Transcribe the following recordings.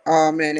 And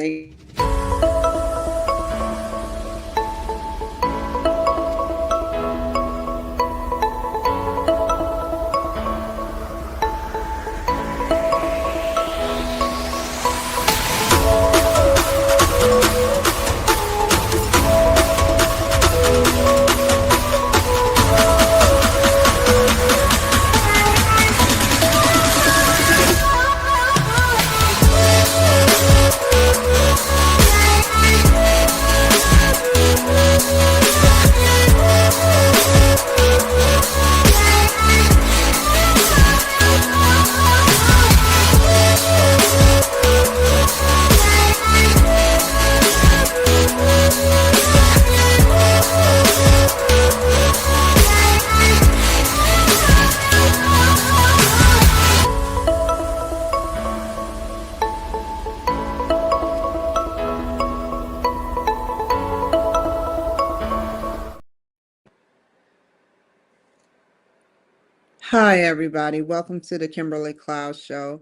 Hi, everybody. Welcome to the Kimberly Cloud Show.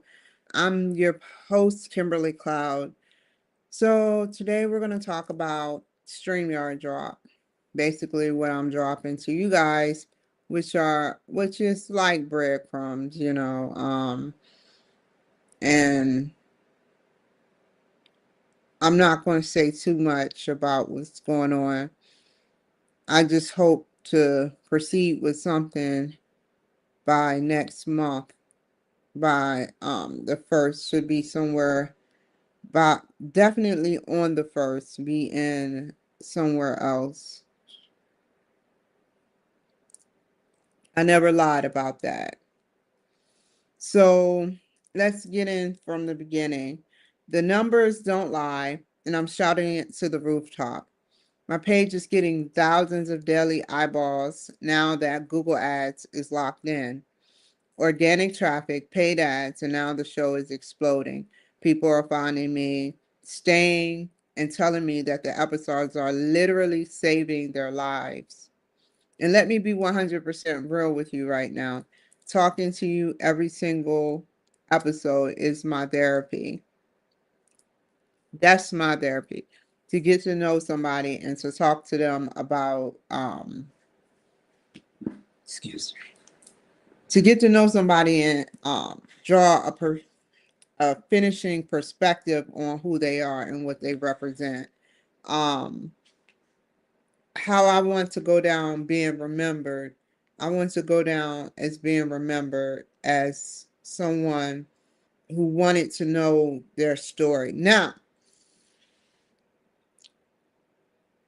I'm your host, Kimberly Cloud. So today we're going to talk about STREAMYARD drop. Basically, what I'm dropping to you guys, which is like breadcrumbs, and I'm not going to say too much about what's going on. I just hope to proceed with something by next month. By the first should be somewhere, but definitely on the first, be in somewhere else. I never lied about that. So let's get in from the beginning. The numbers don't lie, and I'm shouting it to the rooftop. My page is getting thousands of daily eyeballs now that Google Ads is locked in. Organic traffic, paid ads, and now the show is exploding. People are finding me, staying, and telling me that the episodes are literally saving their lives. And let me be 100% real with you right now. Talking to you every single episode is my therapy. That's my therapy. To get to know somebody and to talk to them about excuse me. To get to know somebody and draw a finishing perspective on who they are and what they represent. Um, how I want to go down being remembered. I want to go down as being remembered as someone who wanted to know their story. Now,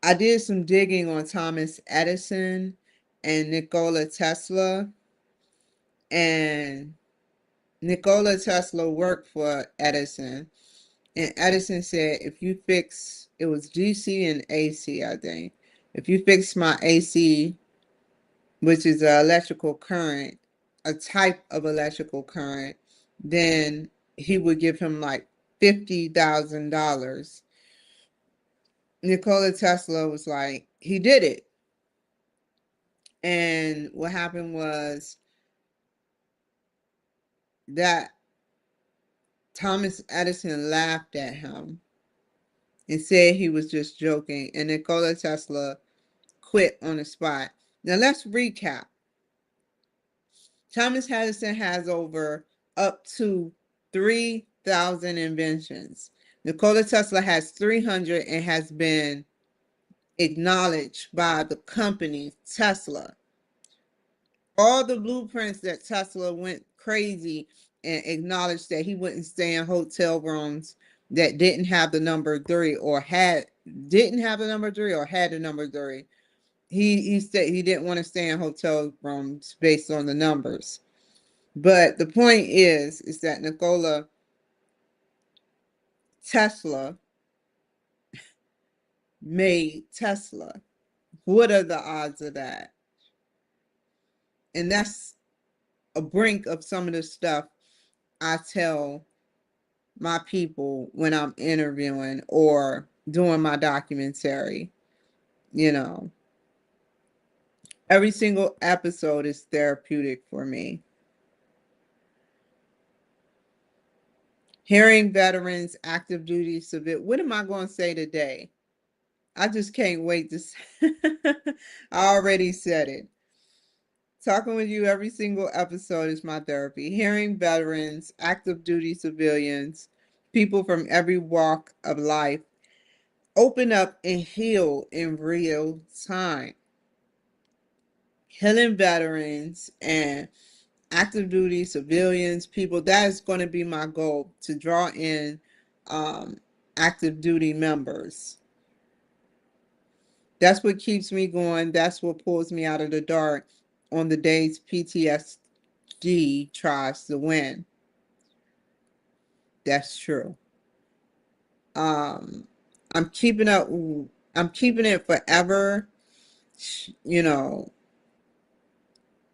I did some digging on Thomas Edison and Nikola Tesla, and Nikola Tesla worked for Edison. And Edison said, if you fix, it was DC and AC, I think. If you fix my AC, which is an electrical current, a type of electrical current, then he would give him like $50,000. Nikola Tesla was like, he did it. And what happened was that Thomas Edison laughed at him and said he was just joking. And Nikola Tesla quit on the spot. Now let's recap. Thomas Edison has over up to 3,000 inventions. Nikola Tesla has 300 and has been acknowledged by the company Tesla. All the blueprints that Tesla went crazy and acknowledged that he wouldn't stay in hotel rooms that didn't have the number 3 or didn't have the number 3 or had the number 3. He said he didn't want to stay in hotel rooms based on the numbers. But the point is that Nikola Tesla made Tesla. What are the odds of that? And that's a brink of some of the stuff I tell my people when I'm interviewing or doing my documentary. You know, every single episode is therapeutic for me. Hearing veterans, active duty, civil. What am I going to say today? I just can't wait to say. I already said it. Talking with you every single episode is my therapy. Hearing veterans, active duty civilians, people from every walk of life open up and heal in real time. Healing veterans and active duty civilians, people, that is going to be my goal, to draw in um, active duty members. That's what keeps me going. That's what pulls me out of the dark on the days PTSD tries to win. That's true. Um, I'm keeping up. I'm keeping it forever. You know,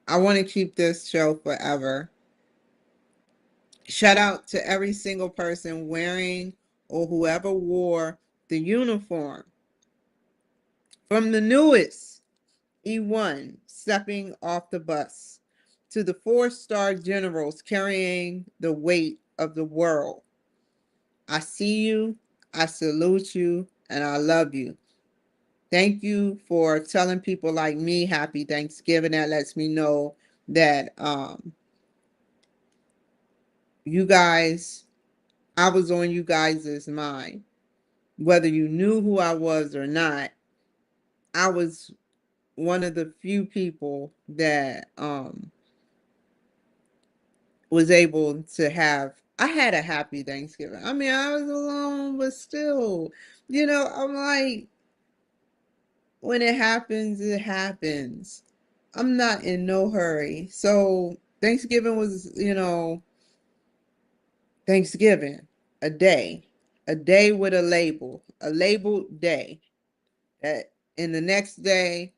I want to keep this show forever. Shout out to every single person wearing or whoever wore the uniform. From the newest E1 stepping off the bus to the 4-star generals carrying the weight of the world. I see you, I salute you, and I love you. Thank you for telling people like me happy Thanksgiving. That lets me know that you guys, I was on you guys' mind. Whether you knew who I was or not, I was one of the few people that was able to have, I had a happy Thanksgiving. I mean, I was alone, but still, I'm like, when it happens, it happens. I'm not in no hurry. So Thanksgiving was, Thanksgiving, a day with a labeled day. That, and the next day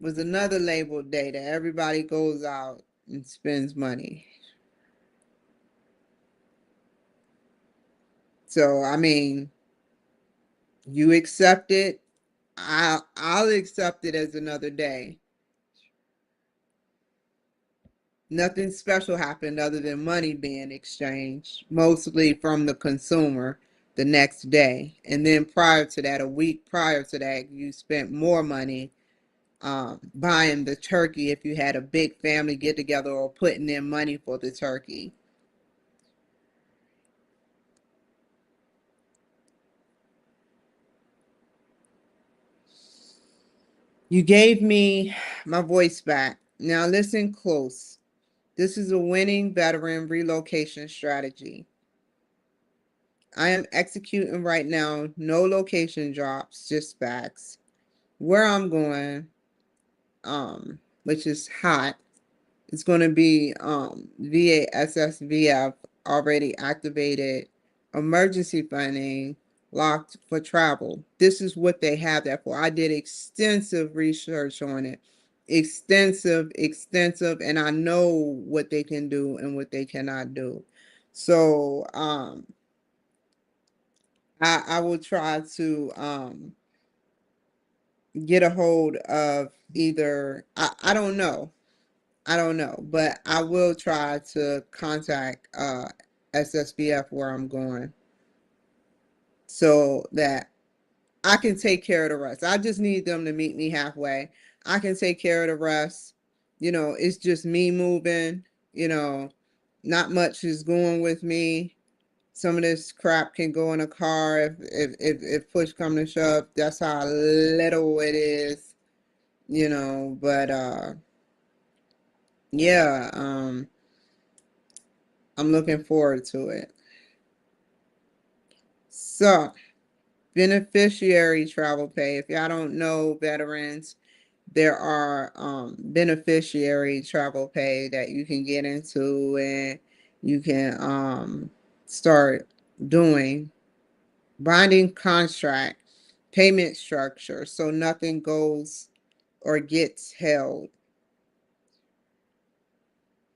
was another labeled day that everybody goes out and spends money. So I mean, you accept it, I'll accept it as another day. Nothing special happened other than money being exchanged, mostly from the consumer the next day. And then prior to that, a week prior to that, you spent more money buying the turkey if you had a big family get together, or putting in money for the turkey. You gave me my voice back. Now listen close. This is a winning veteran relocation strategy. I am executing right now, no location drops, just facts. Where I'm going, which is hot, it's going to be VA SSVF already activated emergency funding locked for travel. This is what they have that for. I did extensive research on it. Extensive, and I know what they can do and what they cannot do. So I will try to get a hold of either, I don't know. I don't know, but I will try to contact SSVF where I'm going, so that I can take care of the rest. I just need them to meet me halfway. I can take care of the rest. It's just me moving, you know, not much is going with me. Some of this crap can go in a car if push come to shove. That's how little it is, but yeah, I'm looking forward to it. So, beneficiary travel pay. If y'all don't know, veterans, there are beneficiary travel pay that you can get into, and you can start doing binding contract, payment structure, so nothing goes or gets held.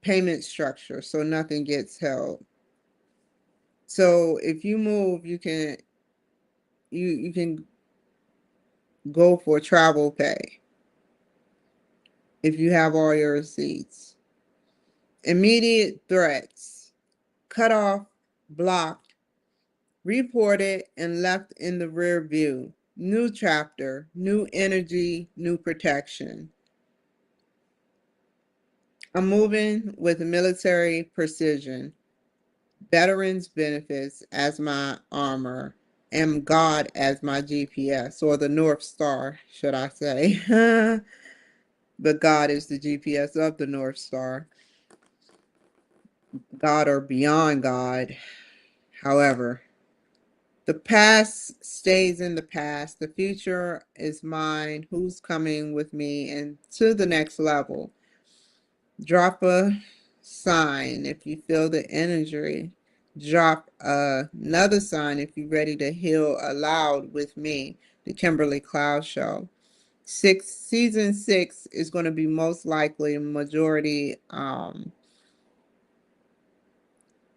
Payment structure, so nothing gets held. So if you move, you can go for travel pay if you have all your receipts. Immediate threats. Cut off blocked, reported, and left in the rear view. New chapter, new energy, new protection. I'm moving with military precision, veterans benefits as my armor, and God as my GPS, or the North Star, should I say. But God is the GPS of the North Star. God or beyond God. However, the past stays in the past. The future is mine. Who's coming with me and to the next level? Drop a sign if you feel the energy. Drop another sign if you're ready to heal aloud with me, the Kimberly Cloud Show. Season 6 is going to be most likely a majority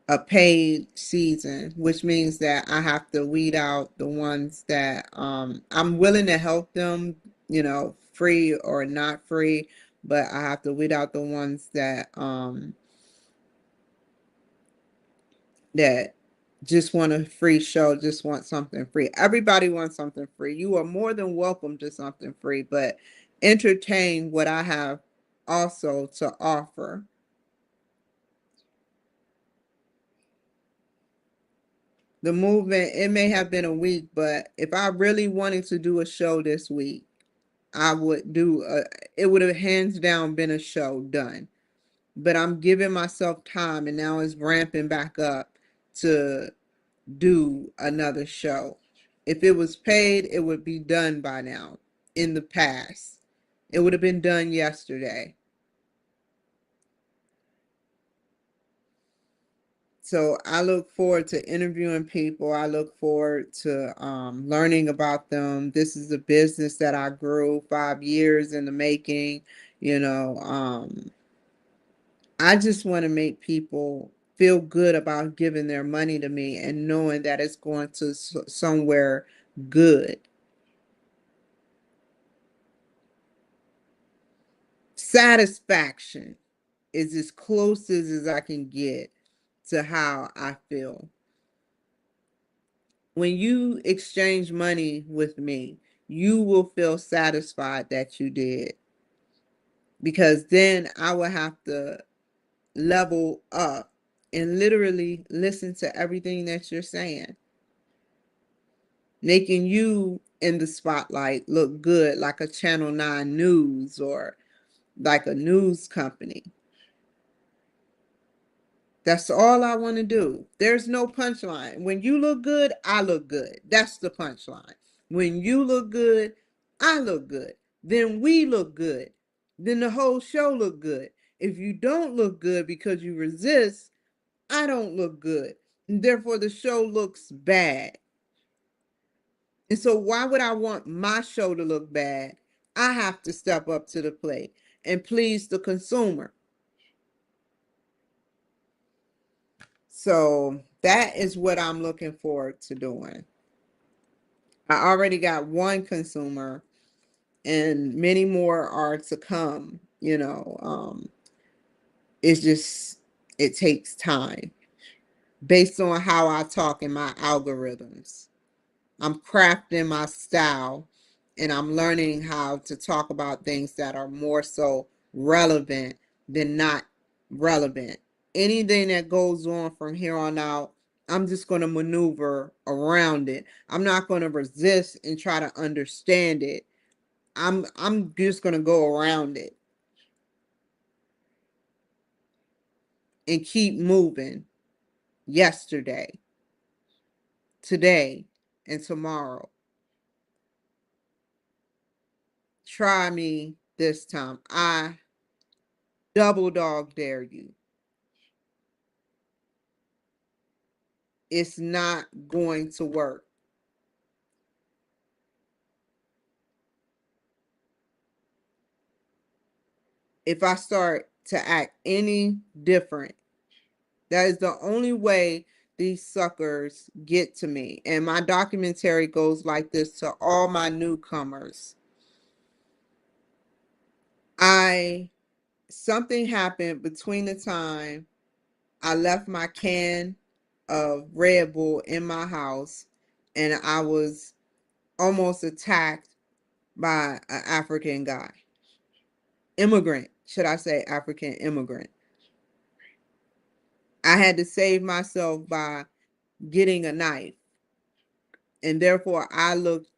a paid season, which means that I have to weed out the ones that I'm willing to help them, free or not free, but I have to weed out the ones that just want a free show, just want something free. Everybody wants something free. You are more than welcome to something free, but entertain what I have also to offer. The movement, it may have been a week, but if I really wanted to do a show this week, I would it would have hands down been a show done. But I'm giving myself time, and now it's ramping back up to do another show. If it was paid, it would be done by now. In the past, it would have been done yesterday. So I look forward to interviewing people. I look forward to learning about them. This is a business that I grew 5 years in the making. You know, I just want to make people feel good about giving their money to me and knowing that it's going to somewhere good. Satisfaction is as close as I can get to how I feel. When you exchange money with me, you will feel satisfied that you did. Because then I will have to level up and literally listen to everything that you're saying, making you in the spotlight look good like a Channel 9 news or like a news company. That's all I want to do. There's no punchline. When you look good, I look good. That's the punchline. When you look good, I look good. Then we look good. Then the whole show look good. If you don't look good because you resist, I don't look good. And therefore the show looks bad. And so why would I want my show to look bad? I have to step up to the plate and please the consumer. So that is what I'm looking forward to doing. I already got one consumer and many more are to come. It's just, it takes time based on how I talk in my algorithms. I'm crafting my style and I'm learning how to talk about things that are more so relevant than not relevant. Anything that goes on from here on out, I'm just going to maneuver around it. I'm not going to resist and try to understand it. I'm just going to go around it and keep moving yesterday, today, and tomorrow. Try me this time. I double dog dare you. It's not going to work. If I start to act any different, that is the only way these suckers get to me. And my documentary goes like this to all my newcomers. Something happened between the time I left my can of Red Bull in my house, and I was almost attacked by an African guy. Immigrant, should I say African immigrant. I had to save myself by getting a knife, and therefore I looked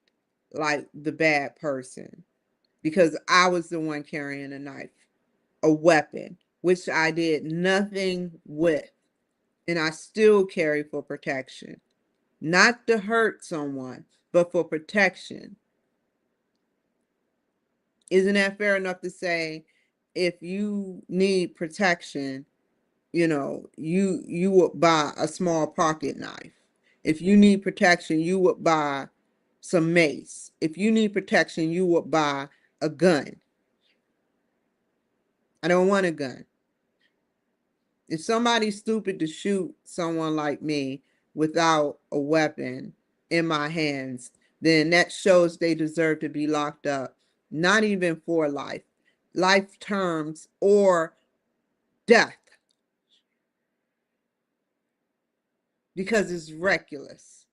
like the bad person because I was the one carrying a knife, a weapon, which I did nothing with, and I still carry for protection. Not to hurt someone, but for protection. Isn't that fair enough to say, if you need protection, you would buy a small pocket knife. If you need protection, you would buy some mace. If you need protection, you would buy a gun. I don't want a gun. If somebody's stupid to shoot someone like me without a weapon in my hands, then that shows they deserve to be locked up, not even for life terms, or death, because it's reckless.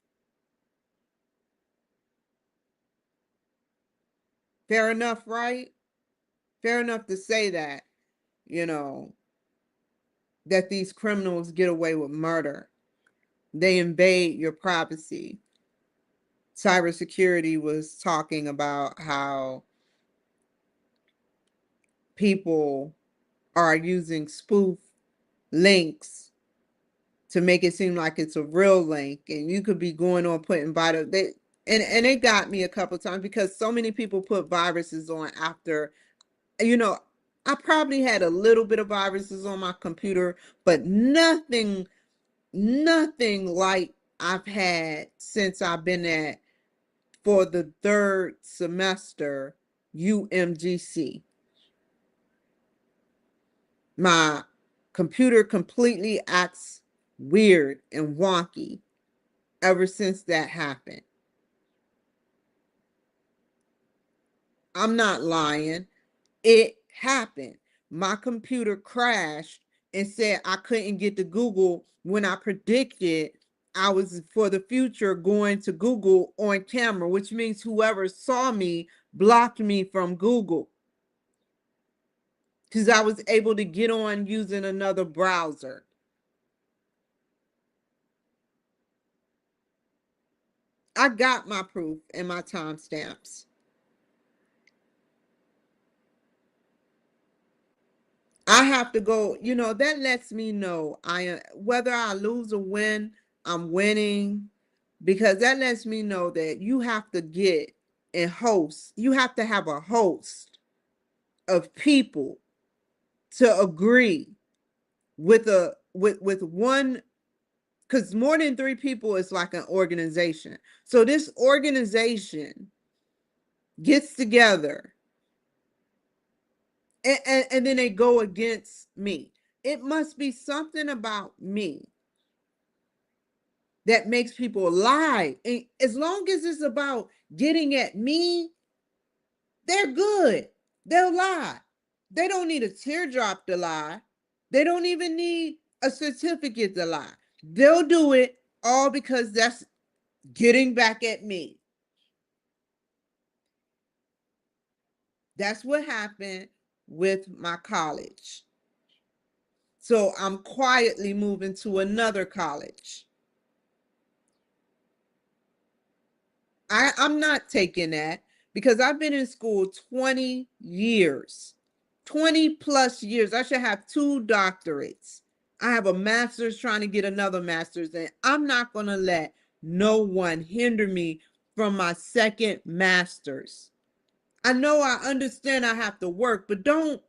Fair enough, right? Fair enough to say that, you know, that these criminals get away with murder. They invade your privacy. Cybersecurity was talking about how people are using spoof links to make it seem like it's a real link, and you could be going on putting and it got me a couple times because so many people put viruses on after, I probably had a little bit of viruses on my computer, but nothing like I've had since I've been at, for the third semester, UMGC. My computer completely acts weird and wonky ever since that happened. I'm not lying. It happened. My computer crashed and said I couldn't get to Google when I predicted I was, for the future, going to Google on camera, which means whoever saw me blocked me from Google, because I was able to get on using another browser. I got my proof and my timestamps. I have to go, that lets me know whether I lose or win, I'm winning, because that lets me know that you have to get a host. You have to have a host of people to agree with one, because more than three people is like an organization. So this organization gets together, and then they go against me. It must be something about me that makes people lie. And as long as it's about getting at me, they're good. They'll lie. They don't need a teardrop to lie. They don't even need a certificate to lie. They'll do it all because that's getting back at me. That's what happened with my college. So I'm quietly moving to another college. I'm not taking that because I've been in school 20 years, 20 plus years. I should have 2 doctorates. I have a master's, trying to get another master's, and I'm not going to let no one hinder me from my second master's. I know, I understand I have to work, but don't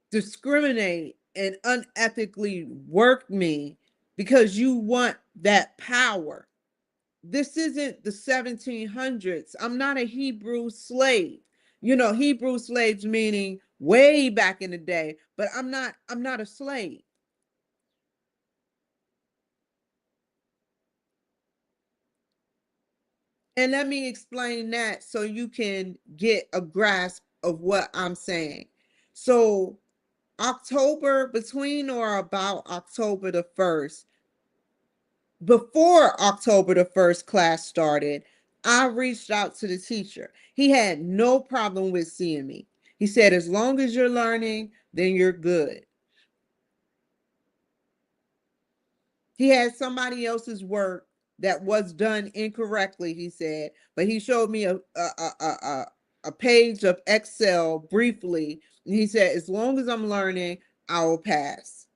discriminate and unethically work me because you want that power. This isn't the 1700s. I'm not a Hebrew slave. Hebrew slaves meaning way back in the day, but I'm not a slave. And let me explain that so you can get a grasp of what I'm saying. So October, between or about October the 1st, Before October the 1st class started, I reached out to the teacher. He had no problem with seeing me. He said, as long as you're learning, then you're good. He had somebody else's work that was done incorrectly, he said, but he showed me a page of Excel briefly. And he said, as long as I'm learning, I will pass.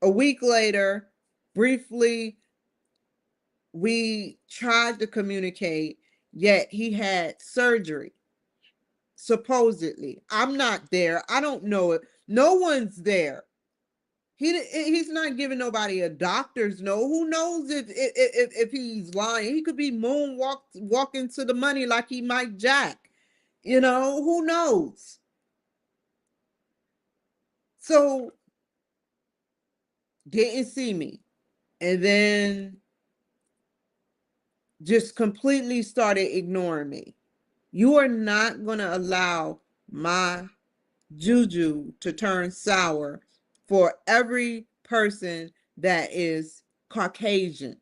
A week later, briefly, we tried to communicate, yet he had surgery. Supposedly. I'm not there. I don't know it. No one's there. He's not giving nobody a doctor's note. Who knows if he's lying? He could be walking to the money like he Mike Jack. You know, who knows? So didn't see me. And then just completely started ignoring me. You are not going to allow my juju to turn sour for every person that is Caucasian.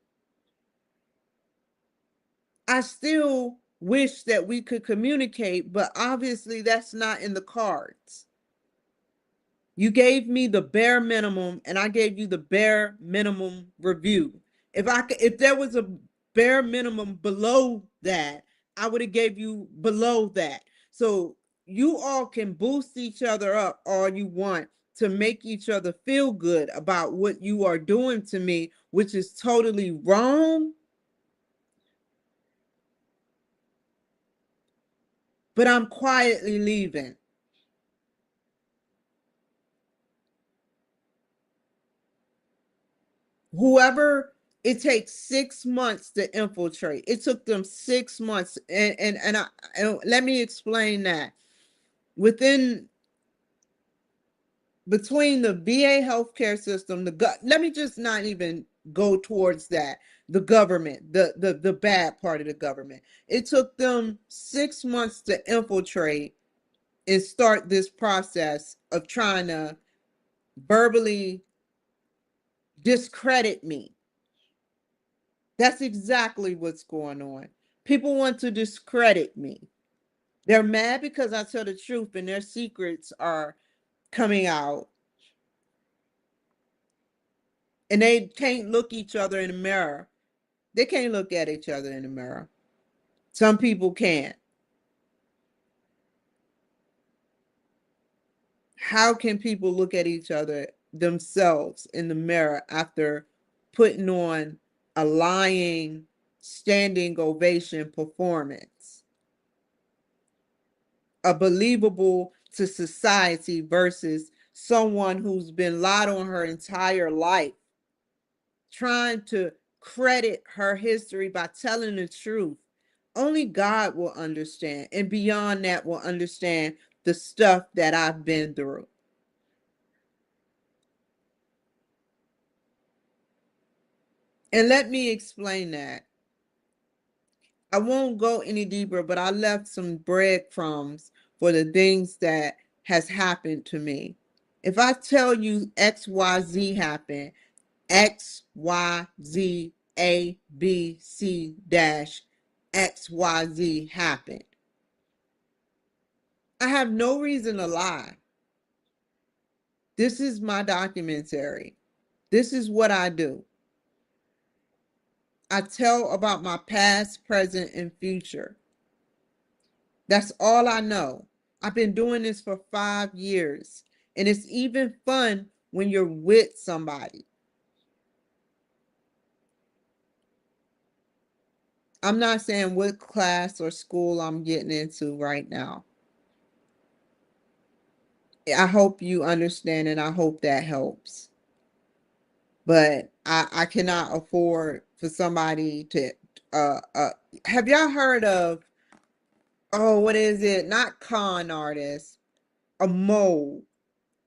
I still wish that we could communicate, but obviously that's not in the cards. You gave me the bare minimum and I gave you the bare minimum review. If there was a bare minimum below that, I would have gave you below that. So you all can boost each other up all you want to make each other feel good about what you are doing to me, which is totally wrong. But I'm quietly leaving. Whoever, it takes 6 months to infiltrate. It took them 6 months. And let me explain that. Between the VA healthcare system, let me just not even go towards that. The government, the bad part of the government. It took them 6 months to infiltrate and start this process of trying to verbally discredit me. That's exactly what's going on. People want to discredit me. They're mad because I tell the truth and their secrets are coming out. And they can't look each other in the mirror. They can't look at each other in the mirror. Some people can't. How can people look at each other themselves in the mirror after putting on a lying standing ovation performance? A believable to society versus someone who's been lied on her entire life, trying to credit her history by telling the truth. Only God will understand, and beyond that will understand the stuff that I've been through. And let me explain that. I won't go any deeper, but I left some breadcrumbs for the things that has happened to me. If I tell you XYZ happened, XYZ ABC dash XYZ happened, I have no reason to lie. This is my documentary. This is what I do. I tell about my past, present, and future. That's all I know. I've been doing this for 5 years. And it's even fun when you're with somebody. I'm not saying what class or school I'm getting into right now. I hope you understand and I hope that helps. But I cannot afford for somebody to uh uh have y'all heard of, oh, what is it? Not con artist, a mole.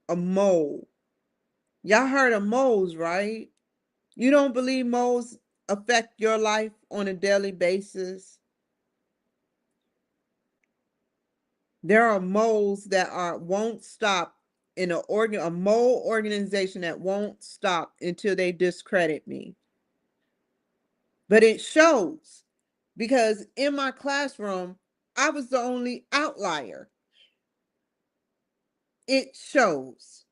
A mole. Y'all heard of moles, right? You don't believe moles affect your life on a daily basis? There are moles that won't stop in a mole organization that won't stop until they discredit me. But it shows, because in my classroom, I was the only outlier. It shows.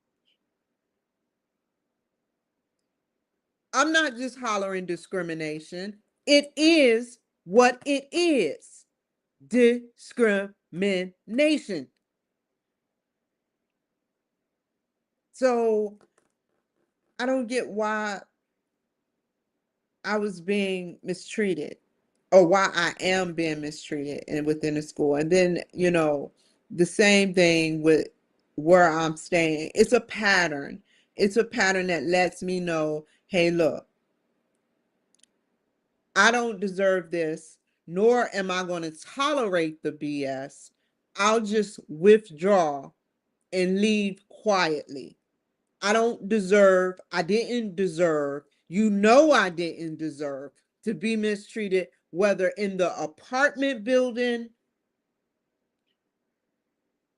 I'm not just hollering discrimination. It is what it is. Discrimination. So I don't get why I was being mistreated, or why I am being mistreated and within the school. And then, the same thing with where I'm staying. It's a pattern. It's a pattern that lets me know, hey, look, I don't deserve this, nor am I going to tolerate the BS. I'll just withdraw and leave quietly. I didn't deserve, I didn't deserve to be mistreated, whether in the apartment building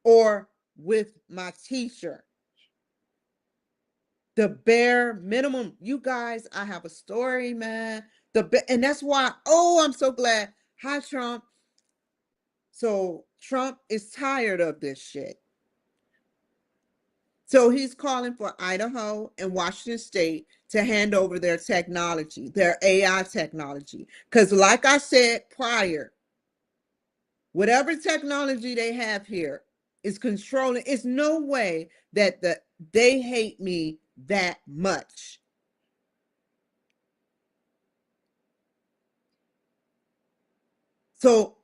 or with my teacher. The bare minimum. You guys, I have a story, man. And that's why, I'm so glad. Hi, Trump. So Trump is tired of this shit. So he's calling for Idaho and Washington State to hand over their technology, their AI technology. Because like I said prior, whatever technology they have here is controlling. It's no way that they hate me that much. So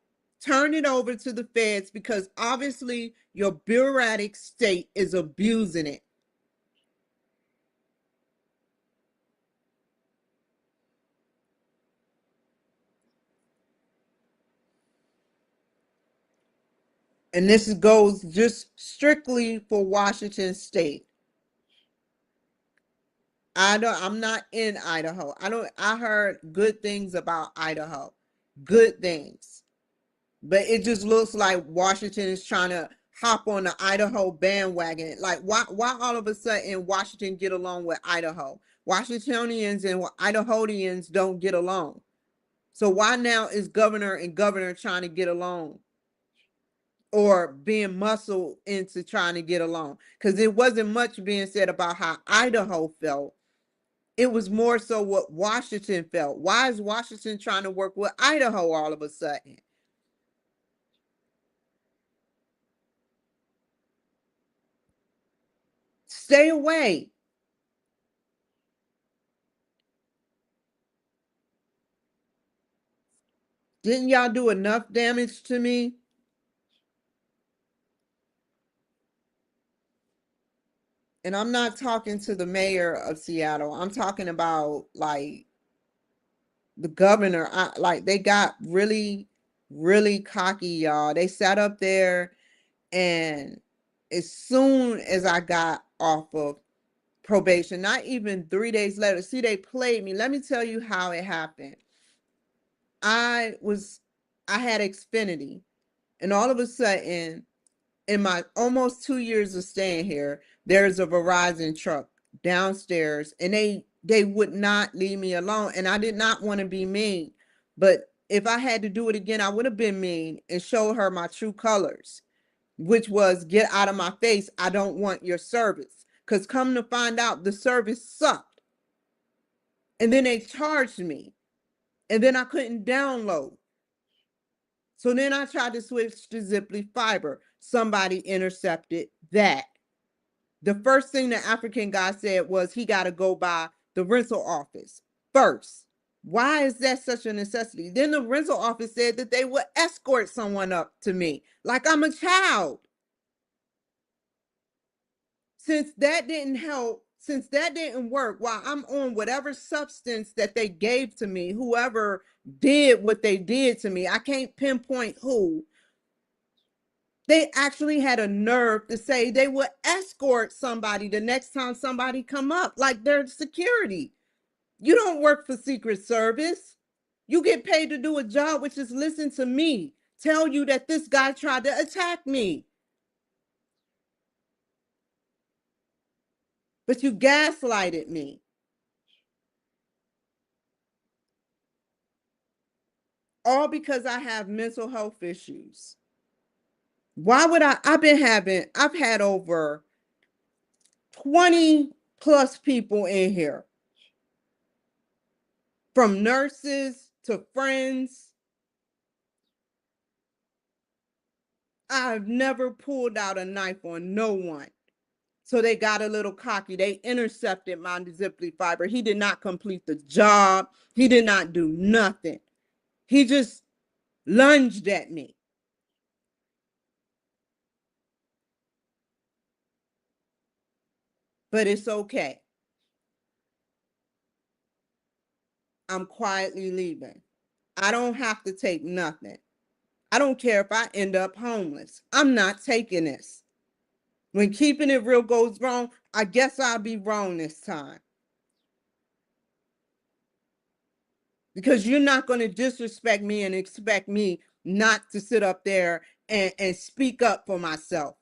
turn it over to the feds, because obviously your bureaucratic state is abusing it. And this goes just strictly for Washington State. I'm not in Idaho. I heard good things about Idaho. Good things. But it just looks like Washington is trying to hop on the Idaho bandwagon. Like, why all of a sudden Washington get along with Idaho? Washingtonians and Idahoans don't get along. So why now is governor and governor trying to get along, or being muscled into trying to get along? Because it wasn't much being said about how Idaho felt. It was more so what Washington felt. Why is Washington trying to work with Idaho all of a sudden? Stay away. Didn't y'all do enough damage to me? And I'm not talking to the mayor of Seattle. I'm talking about like the governor. Like, they got really, really cocky, y'all. They sat up there, and as soon as I got off of probation, not even 3 days later, see, they played me. Let me tell you how it happened. I had Xfinity, and all of a sudden, in my almost 2 years of staying here, there's a Verizon truck downstairs, and they would not leave me alone. And I did not want to be mean, but if I had to do it again, I would have been mean and show her my true colors, which was, get out of my face. I don't want your service. Because come to find out, the service sucked. And then they charged me, and then I couldn't download. So then I tried to switch to Ziply Fiber. Somebody intercepted that. The first thing the African guy said was he got to go by the rental office first. Why is that such a necessity? Then the rental office said that they would escort someone up to me like I'm a child. Since that didn't help, since that didn't work, while I'm on whatever substance that they gave to me, whoever did what they did to me, I can't pinpoint who, they actually had a nerve to say they would escort somebody the next time somebody come up, like they're security. You don't work for Secret Service. You get paid to do a job, which is listen to me, tell you that this guy tried to attack me. But you gaslighted me. All because I have mental health issues. Why would I've had over 20 plus people in here, from nurses to friends. I've never pulled out a knife on no one. So they got a little cocky. They intercepted my zip fiber. He did not complete the job. He did not do nothing. He just lunged at me. But it's okay. I'm quietly leaving. I don't have to take nothing. I don't care if I end up homeless. I'm not taking this. When keeping it real goes wrong, I guess I'll be wrong this time. Because you're not going to disrespect me and expect me not to sit up there and speak up for myself.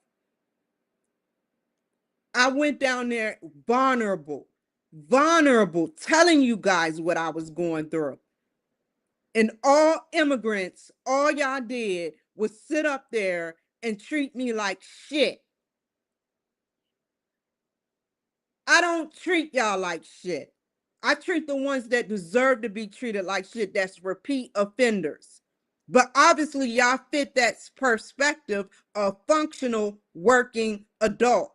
I went down there vulnerable, telling you guys what I was going through. And all immigrants, all y'all did was sit up there and treat me like shit. I don't treat y'all like shit. I treat the ones that deserve to be treated like shit, that's repeat offenders. But obviously, y'all fit that perspective of functional working adult,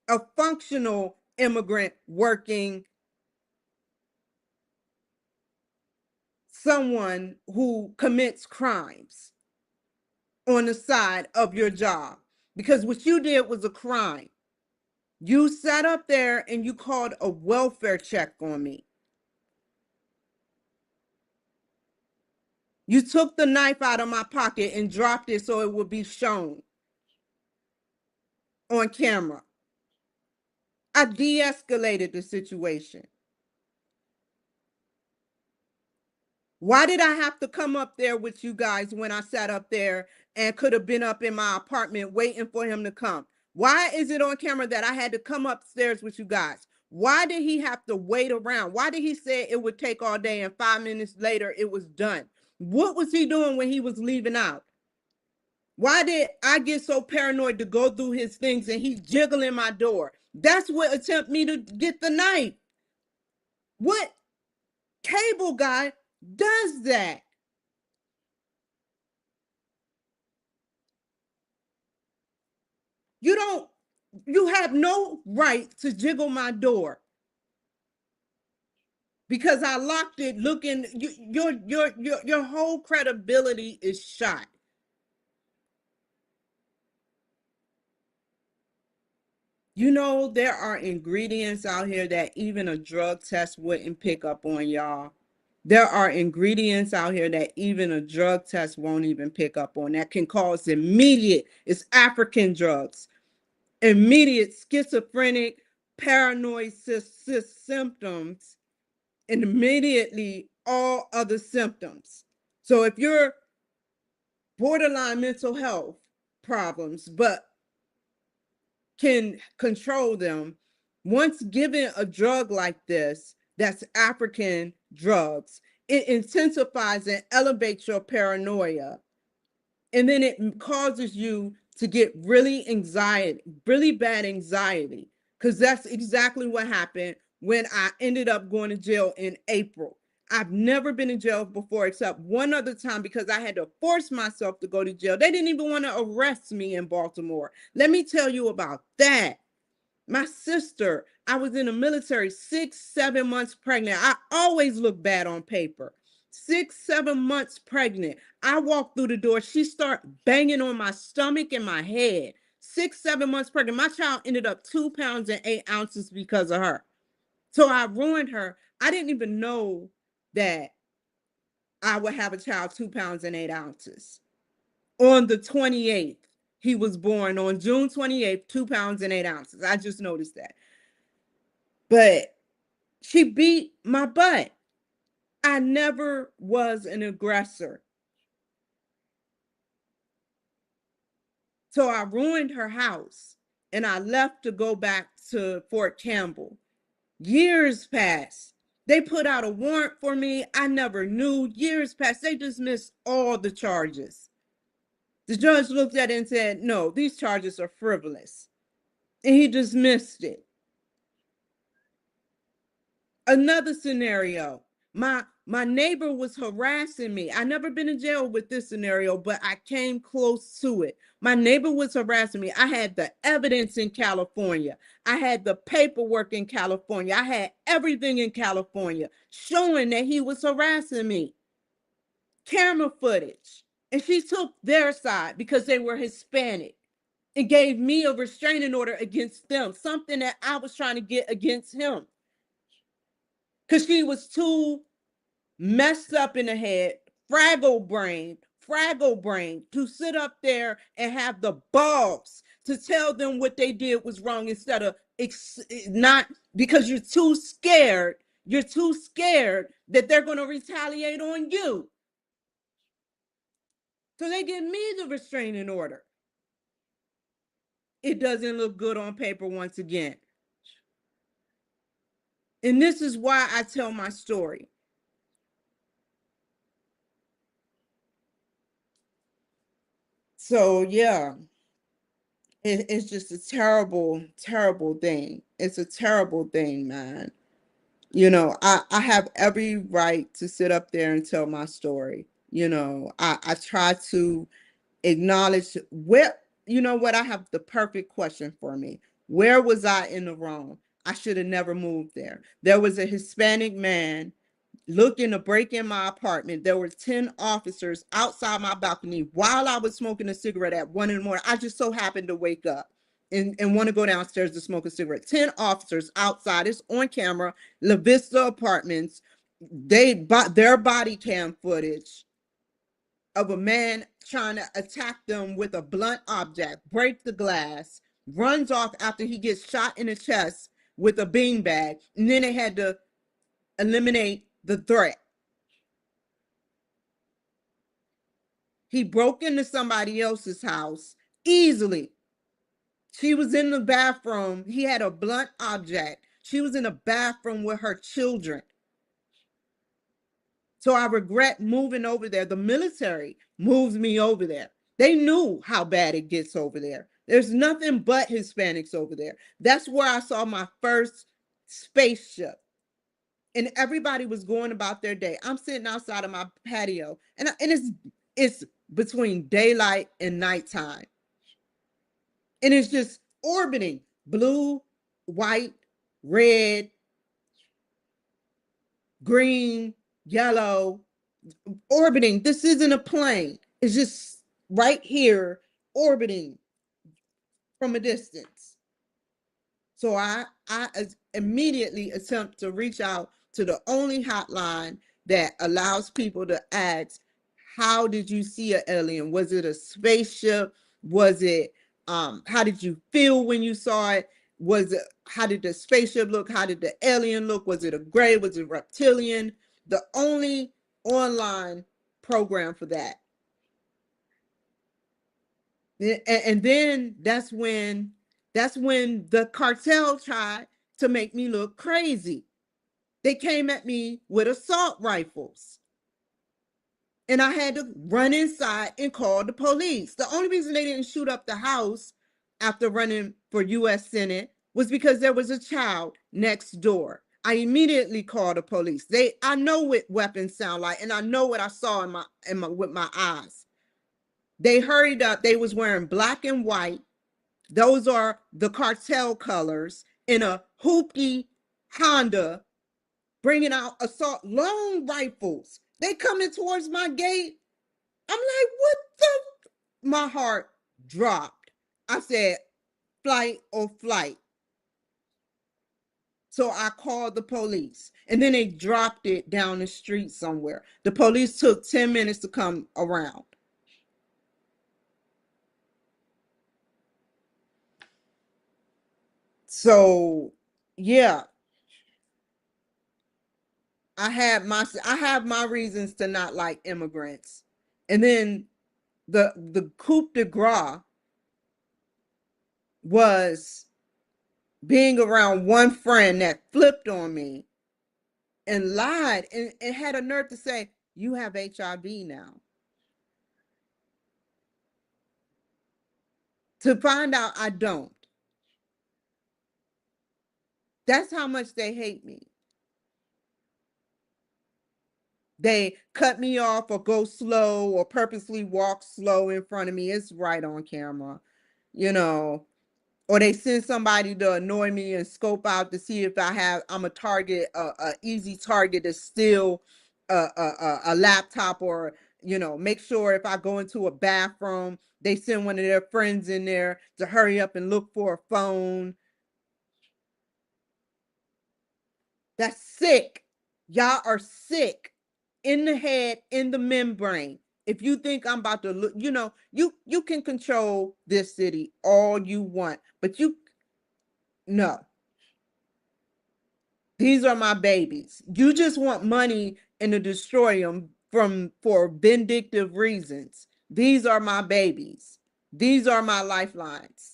a functional immigrant working, someone who commits crimes on the side of your job. Because what you did was a crime. You sat up there and you called a welfare check on me. You took the knife out of my pocket and dropped it so it would be shown on camera. I de-escalated the situation. Why did I have to come up there with you guys when I sat up there and could have been up in my apartment waiting for him to come? Why is it on camera that I had to come upstairs with you guys? Why did he have to wait around? Why did he say it would take all day and 5 minutes later it was done? What was he doing when he was leaving out? Why did I get so paranoid to go through his things and he's jiggling my door? That's what attempt me to get the knife. What cable guy does that? You have no right to jiggle my door because I locked it looking, your whole credibility is shot. You know, there are ingredients out here that even a drug test wouldn't pick up on, y'all. There are ingredients out here that even a drug test won't even pick up on, that can cause immediate, it's African drugs, immediate schizophrenic, paranoid symptoms, and immediately all other symptoms. So if you're borderline mental health problems, but can control them, once given a drug like this, that's African drugs, it intensifies and elevates your paranoia. And then it causes you to get really anxiety, really bad anxiety, because that's exactly what happened when I ended up going to jail in April. I've never been in jail before except one other time because I had to force myself to go to jail. They didn't even want to arrest me in Baltimore. Let me tell you about that. My sister, I was in the military 6, 7 months pregnant. I always look bad on paper. 6, 7 months pregnant. I walked through the door. She started banging on my stomach and my head. 6, 7 months pregnant. My child ended up 2 pounds and 8 ounces because of her. So I ruined her. I didn't even know that I would have a child 2 pounds and 8 ounces. On the 28th, he was born on June 28th, 2 pounds and 8 ounces. I just noticed that. But she beat my butt. I never was an aggressor. So I ruined her house. and I left to go back to Fort Campbell. Years passed. They put out a warrant for me. I never knew. Years passed. They dismissed all the charges. The judge looked at it and said, no, these charges are frivolous. And he dismissed it. Another scenario, my neighbor was harassing me. I never been in jail with this scenario, but I came close to it. My neighbor was harassing me. I had the evidence in California. I had the paperwork in California. I had everything in California showing that he was harassing me. Camera footage. And she took their side because they were Hispanic. It gave me a restraining order against them, something that I was trying to get against him. Because she was too messed up in the head, fraggle brain, to sit up there and have the balls to tell them what they did was wrong instead of not, because you're too scared that they're going to retaliate on you. So they give me the restraining order. It doesn't look good on paper once again. And this is why I tell my story. So yeah, it's just a terrible, terrible thing. It's a terrible thing, man. You know, I have every right to sit up there and tell my story. You know, I try to acknowledge where, you know what, I have the perfect question for me. Where was I in the wrong? I should have never moved there. There was a Hispanic man looking to break in my apartment. There were 10 officers outside my balcony while I was smoking a cigarette at 1 in the morning. I just so happened to wake up and want to go downstairs to smoke a cigarette. 10 officers outside. It's on camera. La Vista Apartments. They bought their body cam footage of a man trying to attack them with a blunt object, break the glass, runs off after he gets shot in the chest with a beanbag, and then they had to eliminate the threat. He broke into somebody else's house easily. She was in the bathroom. He had a blunt object. She was in the bathroom with her children. So I regret moving over there. The military moves me over there. They knew how bad it gets over there. There's nothing but Hispanics over there. That's where I saw my first spaceship. And everybody was going about their day. I'm sitting outside of my patio, and it's between daylight and nighttime. And it's just orbiting blue, white, red, green, yellow, orbiting. This isn't a plane. It's just right here orbiting from a distance. So I immediately attempt to reach out to the only hotline that allows people to ask, how did you see an alien? Was it a spaceship? Was it, how did you feel when you saw it? Was it, how did the spaceship look? How did the alien look? Was it a gray? Was it reptilian? The only online program for that. And then that's when the cartel tried to make me look crazy. They came at me with assault rifles. And I had to run inside and call the police. The only reason they didn't shoot up the house after running for U.S. Senate was because there was a child next door. I immediately called the police. I know what weapons sound like, and I know what I saw with my eyes. They hurried up. They was wearing black and white. Those are the cartel colors, in a hoopty Honda, bringing out assault long rifles. They coming towards my gate. I'm like, what the? My heart dropped. I said, flight or flight. So I called the police, and then they dropped it down the street somewhere. The police took 10 minutes to come around. So yeah, I have my reasons to not like immigrants. And then the coup de grace was being around one friend that flipped on me and lied and had a nerve to say, you have HIV now. To find out I don't. That's how much they hate me. They cut me off or go slow or purposely walk slow in front of me. It's right on camera, you know. Or they send somebody to annoy me and scope out to see if I'm a target, a easy target to steal a laptop, or, you know, make sure if I go into a bathroom, they send one of their friends in there to hurry up and look for a phone. That's sick. Y'all are sick in the head, in the membrane. If you think I'm about to look, you know, you can control this city all you want, but no. These are my babies. You just want money and to destroy them for vindictive reasons. These are my babies. These are my lifelines.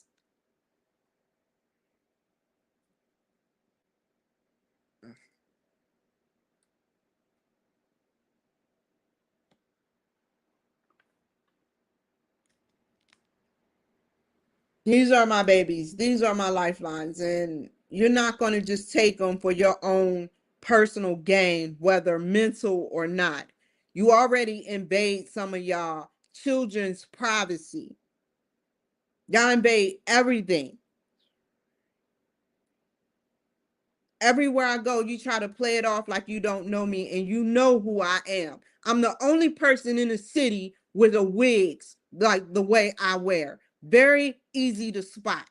These are my babies. These are my lifelines. And you're not going to just take them for your own personal gain, whether mental or not. You already invade some of y'all children's privacy. Y'all invade everything. Everywhere I go, you try to play it off like you don't know me, and you know who I am. I'm the only person in the city with a wigs like the way I wear. Very easy to spot.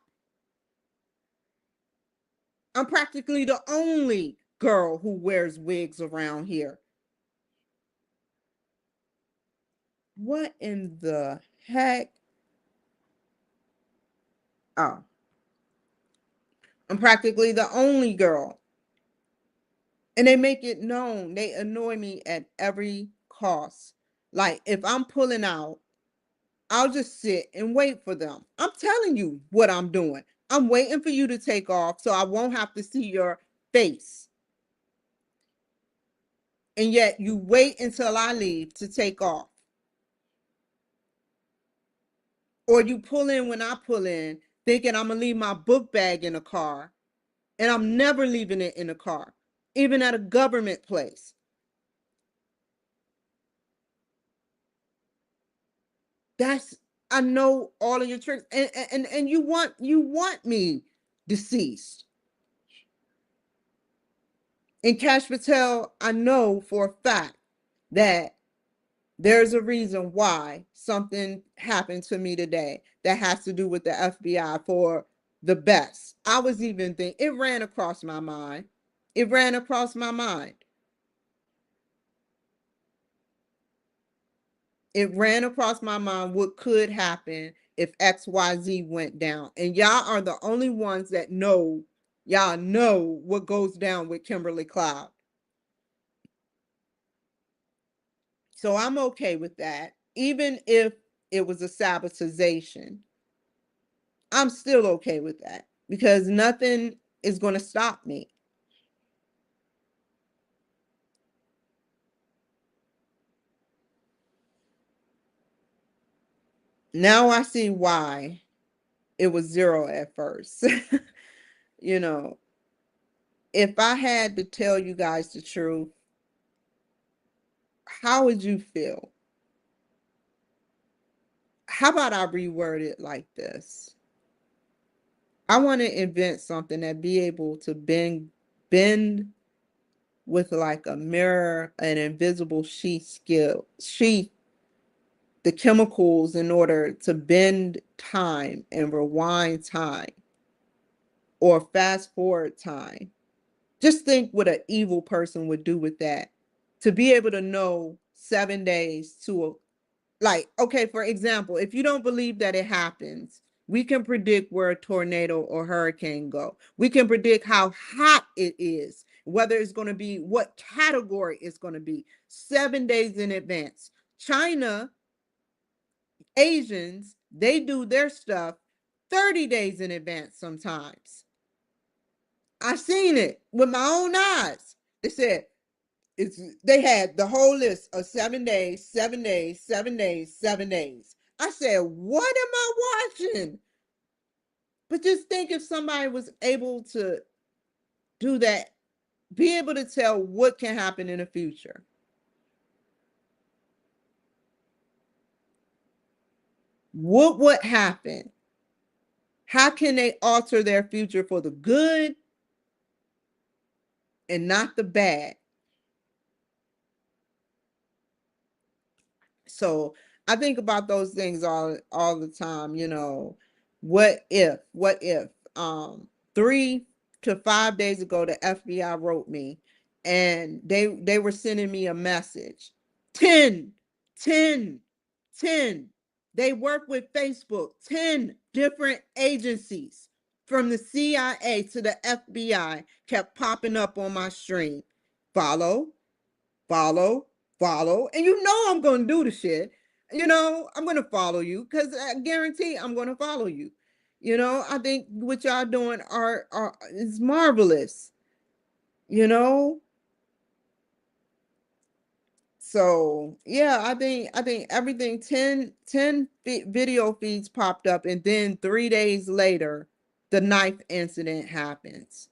I'm practically the only girl who wears wigs around here. What in the heck? Oh, I'm practically the only girl. And they make it known. They annoy me at every cost. Like if I'm pulling out, I'll just sit and wait for them. I'm telling you what I'm doing. I'm waiting for you to take off so I won't have to see your face. And yet you wait until I leave to take off. Or you pull in when I pull in, thinking I'm going to leave my book bag in a car. And I'm never leaving it in a car, even at a government place. That's, I know all of your tricks. And you want me deceased. And Cash Patel, I know for a fact that there's a reason why something happened to me today that has to do with the FBI for the best. I was even thinking, it ran across my mind. It ran across my mind. It ran across my mind what could happen if XYZ went down. And y'all are the only ones that know, y'all know what goes down with Kimberly Cloud. So I'm okay with that. Even if it was a sabotization, I'm still okay with that because nothing is going to stop me. Now I see why it was zero at first. You know, if I had to tell you guys the truth, how would you feel? How about I reword it like this? I want to invent something that be able to bend with like a mirror, an invisible sheath the chemicals in order to bend time and rewind time or fast forward time. Just think what an evil person would do with that. To be able to know 7 days like, okay, for example, if you don't believe that it happens, we can predict where a tornado or hurricane go. We can predict how hot it is, whether it's going to be, what category it's going to be 7 days in advance. China, Asians, they do their stuff 30 days in advance sometimes. I seen it with my own eyes. They said they had the whole list of 7 days, 7 days, 7 days, 7 days. I said, what am I watching? But just think if somebody was able to do that, be able to tell what can happen in the future. What would happen? How can they alter their future for the good and not the bad? So I think about those things all the time, you know. What if 3 to 5 days ago the FBI wrote me and they were sending me a message. 10, 10, 10. They work with Facebook, 10 different agencies from the CIA to the FBI kept popping up on my stream. Follow, follow, follow, and you know I'm gonna do the shit. You know, I'm gonna follow you because I guarantee I'm gonna follow you. You know, I think what y'all doing are is marvelous. You know, so yeah, I think everything 10 video feeds popped up, and then 3 days later, the knife incident happens.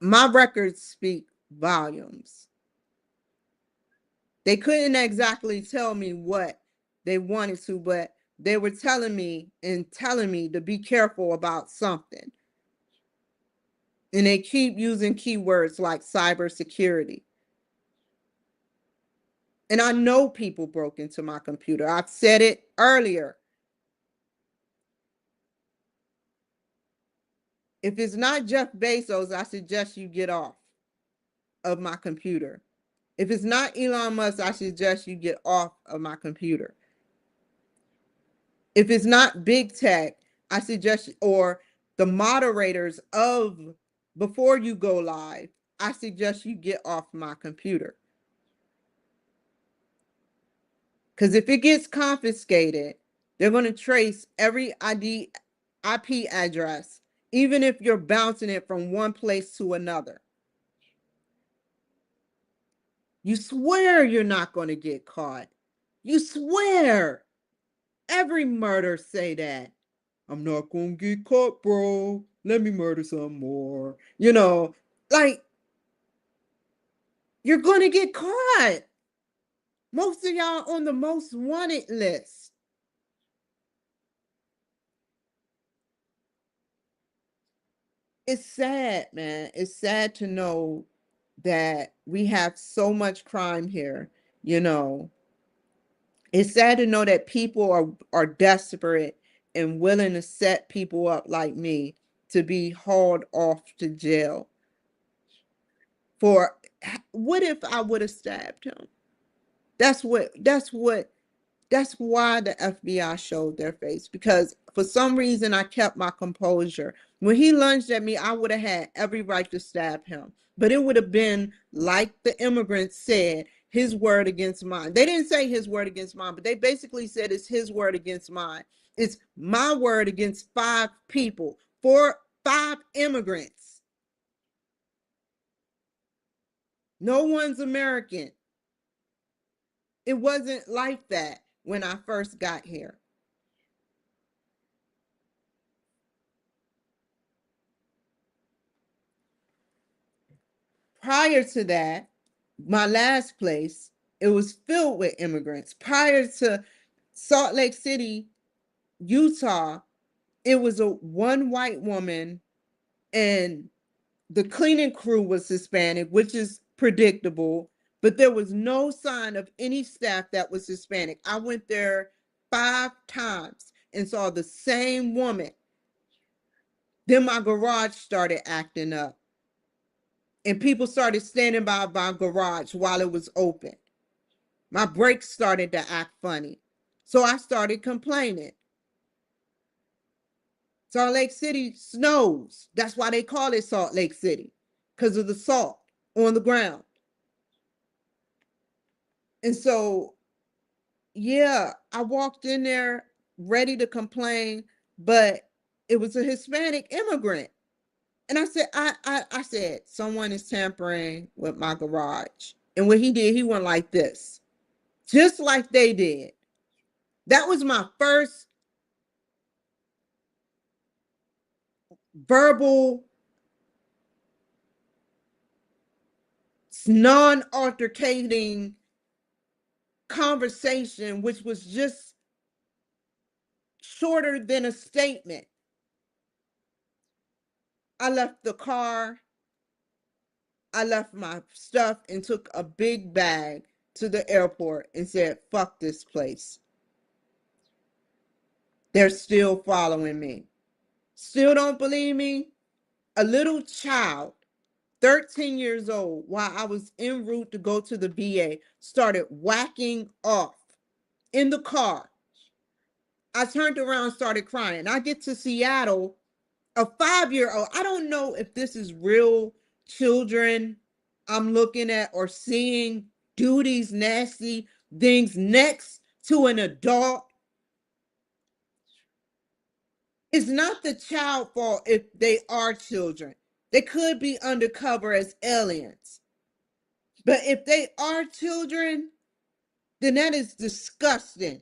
My records speak volumes. They couldn't exactly tell me what they wanted to, but they were telling me to be careful about something. And they keep using keywords like cybersecurity. And I know people broke into my computer. I've said it earlier. If it's not Jeff Bezos, I suggest you get off of my computer. If it's not Elon Musk, I suggest you get off of my computer. If it's not big tech, I suggest, or the moderators of before you go live, I suggest you get off my computer. Because if it gets confiscated, they're going to trace every IP address, even if you're bouncing it from one place to another. You swear you're not going to get caught. You swear. Every murder say that. I'm not going to get caught, bro. Let me murder some more. You know, like, you're going to get caught. Most of y'all on the most wanted list. It's sad, man. It's sad to know that we have so much crime here, you know. It's sad to know that people are desperate and willing to set people up like me to be hauled off to jail for what if I would have stabbed him? That's why the FBI showed their face, because for some reason I kept my composure. When he lunged at me, I would have had every right to stab him, but it would have been like the immigrants said, his word against mine. They didn't say his word against mine, but they basically said it's his word against mine. It's my word against 5 people, 5 immigrants. No one's American. It wasn't like that when I first got here. Prior to that, my last place, it was filled with immigrants. Prior to Salt Lake City, Utah, it was a one white woman, and the cleaning crew was Hispanic, which is predictable, but there was no sign of any staff that was Hispanic. I went there 5 times and saw the same woman. Then my garage started acting up, and people started standing by my garage while it was open. My brakes started to act funny. So I started complaining. Salt Lake City snows. That's why they call it Salt Lake City, because of the salt on the ground. And so yeah, I walked in there ready to complain, but it was a Hispanic immigrant. And I said, I said, someone is tampering with my garage. And what he did, he went like this, just like they did. That was my first verbal, non-altercating conversation, which was just shorter than a statement. I left the car, I left my stuff and took a big bag to the airport and said, fuck this place. They're still following me. Still don't believe me? A little child, 13 years old, while I was en route to go to the VA, started whacking off in the car. I turned around and started crying. I get to Seattle, a 5-year-old. I don't know if this is real children I'm looking at or seeing do these nasty things next to an adult. It's not the child fault if they are children. They could be undercover as aliens. But if they are children, then that is disgusting.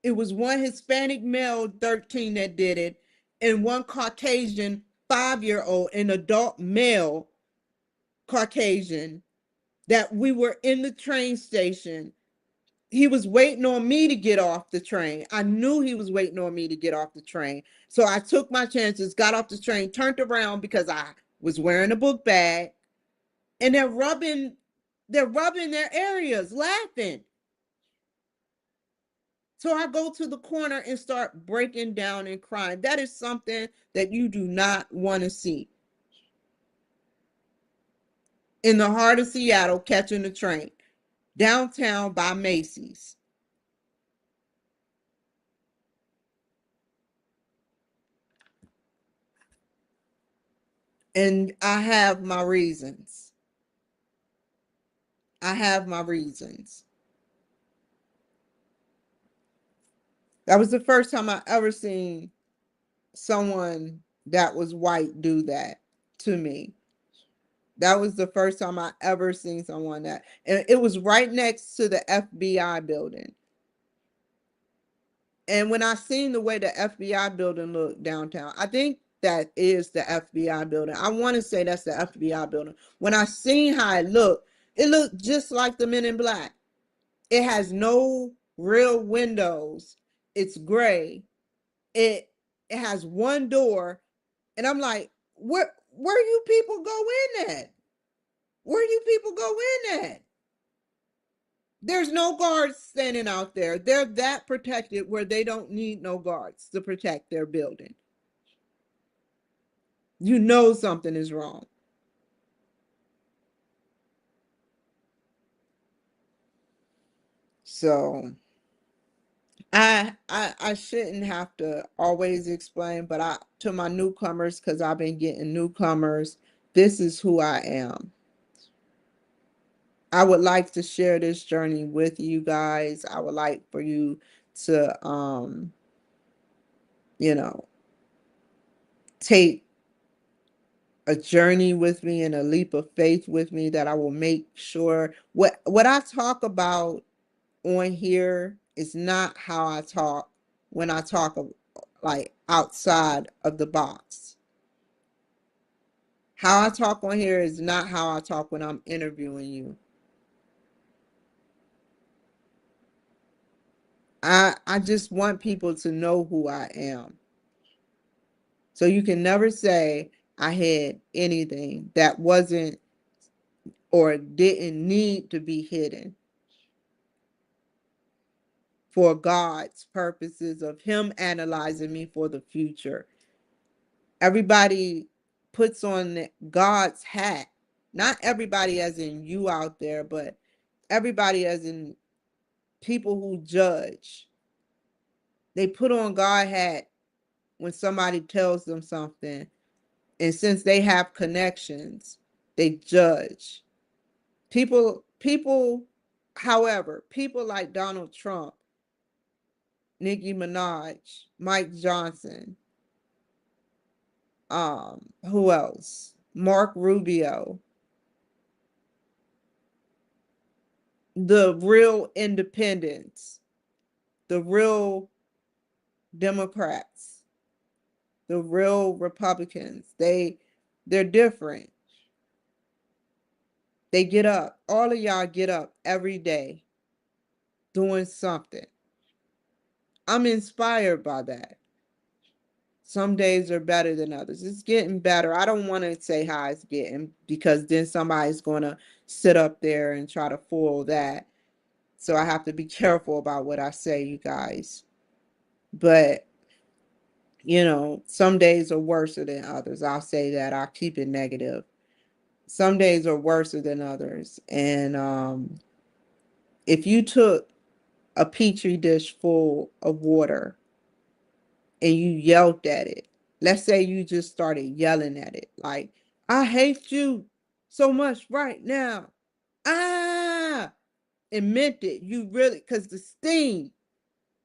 It was one Hispanic male, 13, that did it, and one Caucasian 5-year-old, an adult male Caucasian, that we were in the train station. He was waiting on me to get off the train. I knew he was waiting on me to get off the train. So I took my chances, got off the train, turned around because I was wearing a book bag, and they're rubbing their areas, laughing. So I go to the corner and start breaking down and crying. That is something that you do not want to see. In the heart of Seattle, catching the train, downtown by Macy's. And I have my reasons. I have my reasons. That was the first time I ever seen someone that was white do that to me. That was the first time I ever seen someone that, and it was right next to the FBI building. And when I seen the way the FBI building looked downtown, I think that is the FBI building. I want to say that's the FBI building. When I seen how it looked just like the Men in Black. It has no real windows. It's gray. It has one door, and I'm like, where you people go in at? Where you people go in at? There's no guards standing out there. They're that protected where they don't need no guards to protect their building. You know something is wrong. So I shouldn't have to always explain, but I to my newcomers, because I've been getting newcomers, this is who I am. I would like to share this journey with you guys. I would like for you to you know, take a journey with me and a leap of faith with me, that I will make sure what I talk about on here is not how I talk when I talk like outside of the box. How I talk on here is not how I talk when I'm interviewing you. I just want people to know who I am. So you can never say I had anything that wasn't or didn't need to be hidden for God's purposes of Him analyzing me for the future. Everybody puts on God's hat. Not everybody as in you out there, but everybody as in people who judge. They put on God hat when somebody tells them something. And since they have connections, they judge. However, people like Donald Trump, Nicki Minaj, Mike Johnson, who else? Mark Rubio, the real independents, the real Democrats, the real Republicans, they're different. They get up. All of y'all get up every day doing something. I'm inspired by that. Some days are better than others. It's getting better. I don't want to say how it's getting because then somebody's going to sit up there and try to fool that. So I have to be careful about what I say, you guys. But, some days are worse than others. I'll say that. I'll keep it negative. Some days are worse than others. And if you took a petri dish full of water and you yelled at it, let's say you just started yelling at it, like, I hate you so much right now. Ah, it meant it. You really, because the steam,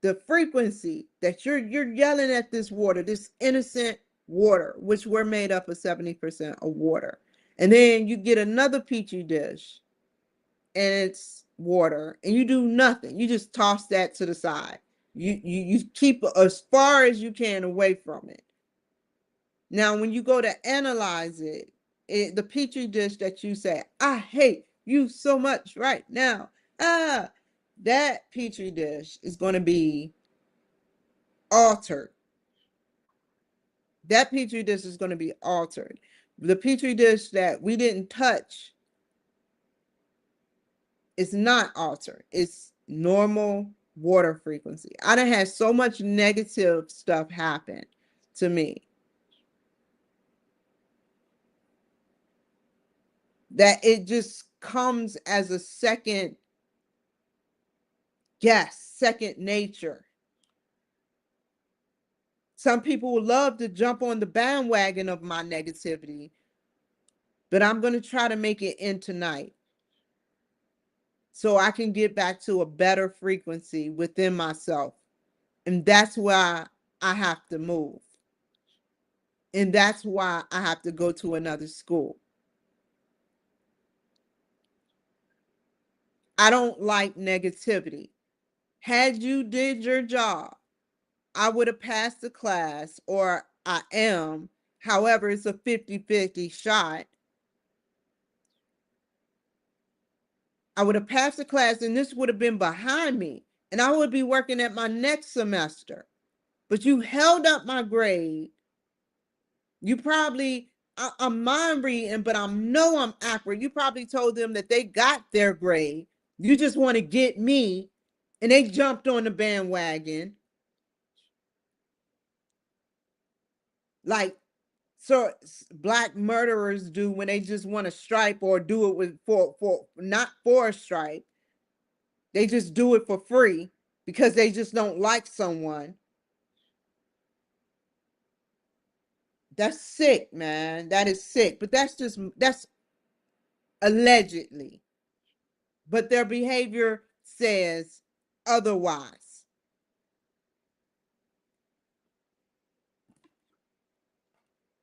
the frequency that you're yelling at this water, this innocent water, which we're made up of 70% of water. And then you get another petri dish and it's water and you do nothing. You just toss that to the side. You keep as far as you can away from it. Now, when you go to analyze the petri dish that you say, I hate you so much right now. That petri dish is going to be altered. That petri dish is going to be altered. The petri dish that we didn't touch is not altered. It's normal water frequency. I done had so much negative stuff happen to me that it just comes as a second guess, second nature. Some people would love to jump on the bandwagon of my negativity, but I'm going to try to make it in tonight so I can get back to a better frequency within myself. And that's why I have to move. And that's why I have to go to another school. I don't like negativity. Had you did your job, I would have passed the class, or I am. However, it's a 50-50 shot. I would have passed the class and this would have been behind me and I would be working at my next semester. But you held up my grade. You probably, I'm mind reading, but I know I'm accurate. You probably told them that they got their grade. You just want to get me, and they jumped on the bandwagon. Like, so black murderers do when they just want to stripe or do it with for not for a stripe. They just do it for free because they just don't like someone. That's sick, man. That is sick. But that's allegedly. But their behavior says otherwise.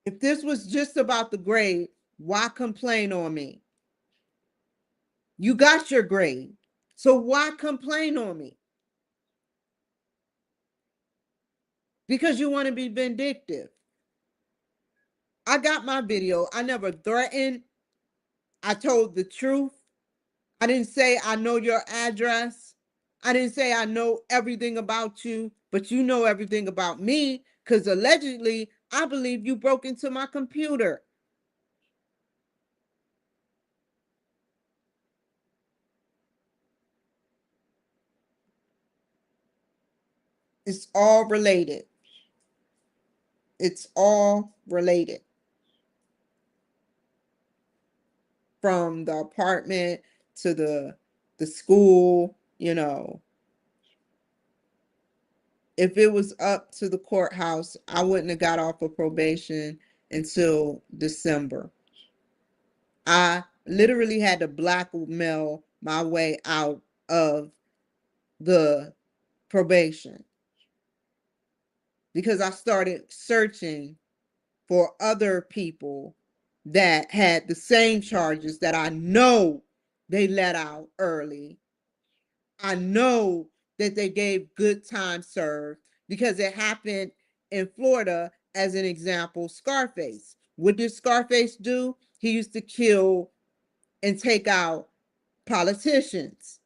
If this was just about the grade, why complain on me? You got your grade. So why complain on me? Because you want to be vindictive. I got my video. I never threatened. I told the truth. I didn't say I know your address. I didn't say I know everything about you, but you know everything about me because allegedly I believe you broke into my computer. It's all related. It's all related. From the apartment to the school, If it was up to the courthouse, I wouldn't have got off of probation until December. I literally had to blackmail my way out of the probation because I started searching for other people that had the same charges that I know they let out early. I know that they gave good time served because it happened in Florida. As an example, Scarface. What did Scarface do? He used to kill and take out politicians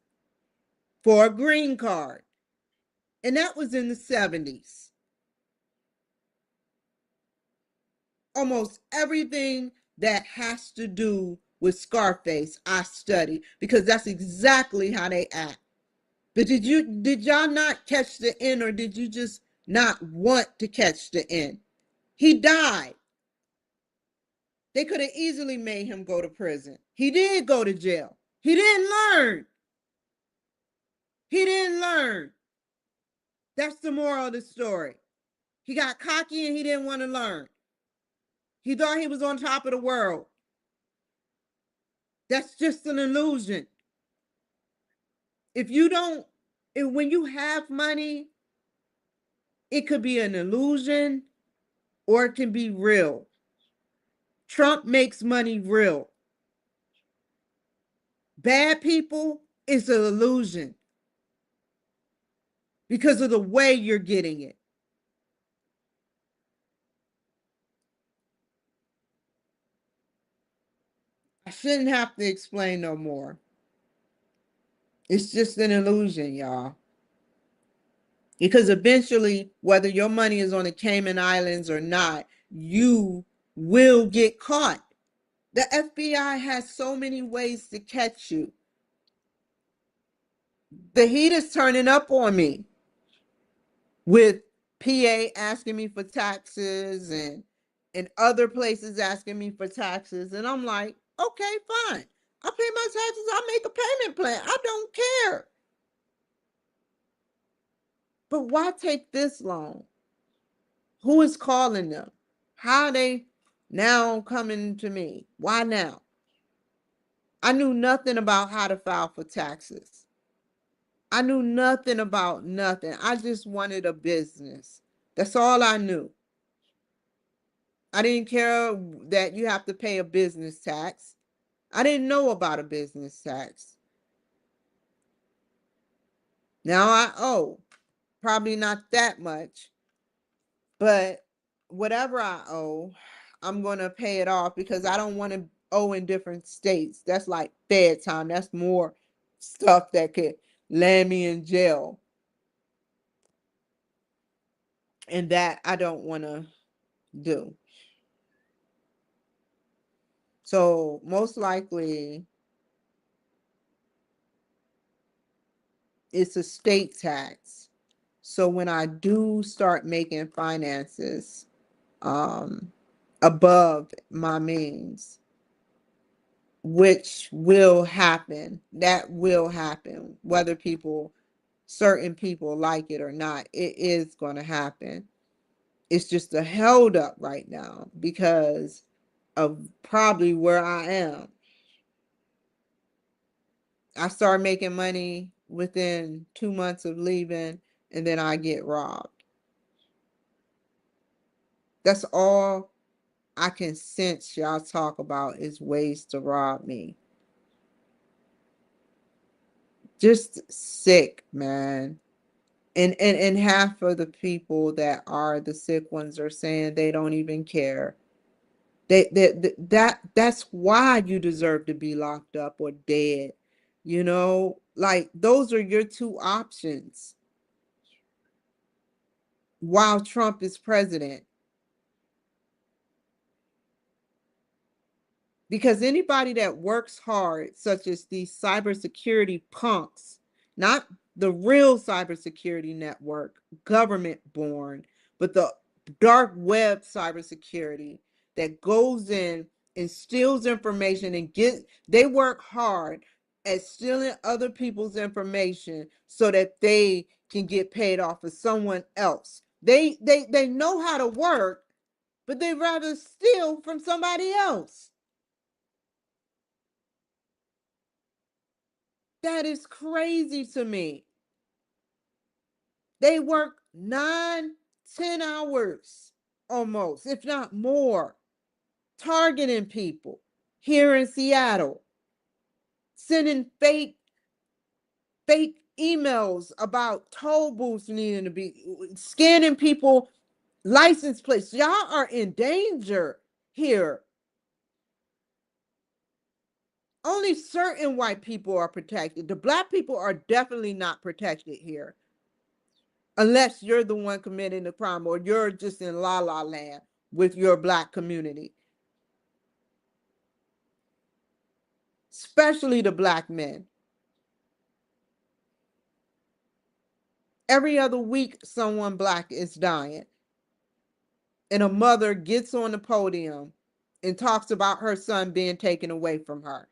for a green card. And that was in the 70s. Almost everything that has to do with Scarface, I study because that's exactly how they act. But did y'all not catch the end, or did you just not want to catch the end? He died. They could have easily made him go to prison. He did go to jail. He didn't learn. He didn't learn. That's the moral of the story. He got cocky and he didn't want to learn. He thought he was on top of the world. That's just an illusion. If you don't, when you have money, it could be an illusion or it can be real. Trump makes money real. Bad people is an illusion because of the way you're getting it. I shouldn't have to explain no more. It's just an illusion, y'all. Because eventually, whether your money is on the Cayman Islands or not, you will get caught. The FBI has so many ways to catch you. The heat is turning up on me with PA asking me for taxes and other places asking me for taxes. And I'm like, okay, fine. I pay my taxes. I make a payment plan. I don't care. But why take this long? Who is calling them? How are they now coming to me? Why now? I knew nothing about how to file for taxes. I knew nothing about nothing. I just wanted a business. That's all I knew. I didn't care that you have to pay a business tax. I didn't know about a business tax. Now I owe. Probably not that much, but whatever I owe, I'm going to pay it off because I don't want to owe in different states. That's like Fed time. That's more stuff that could land me in jail. And that I don't want to do. So most likely it's a state tax. So when I do start making finances above my means, which will happen, that will happen, whether certain people like it or not, it is going to happen. It's just a held up right now because of probably where I am. I start making money within 2 months of leaving, and then I get robbed. That's all I can sense y'all talk about is ways to rob me. Just sick, man. And half of the people that are the sick ones are saying they don't even care. That's why you deserve to be locked up or dead. You know, like those are your two options while Trump is president. Because anybody that works hard, such as these cybersecurity punks, not the real cybersecurity network, government born, but the dark web cybersecurity that goes in and steals information and they work hard at stealing other people's information so that they can get paid off of someone else. They know how to work, but they rather steal from somebody else. That is crazy to me. They work 9, 10 hours almost, if not more, targeting people here in Seattle, sending fake emails about toll booths needing to be scanning people license plates. Y'all are in danger here. Only certain white people are protected. The black people are definitely not protected here. Unless you're the one committing the crime or you're just in la la land with your black community. Especially the black men. Every other week, someone black is dying. And a mother gets on the podium and talks about her son being taken away from her.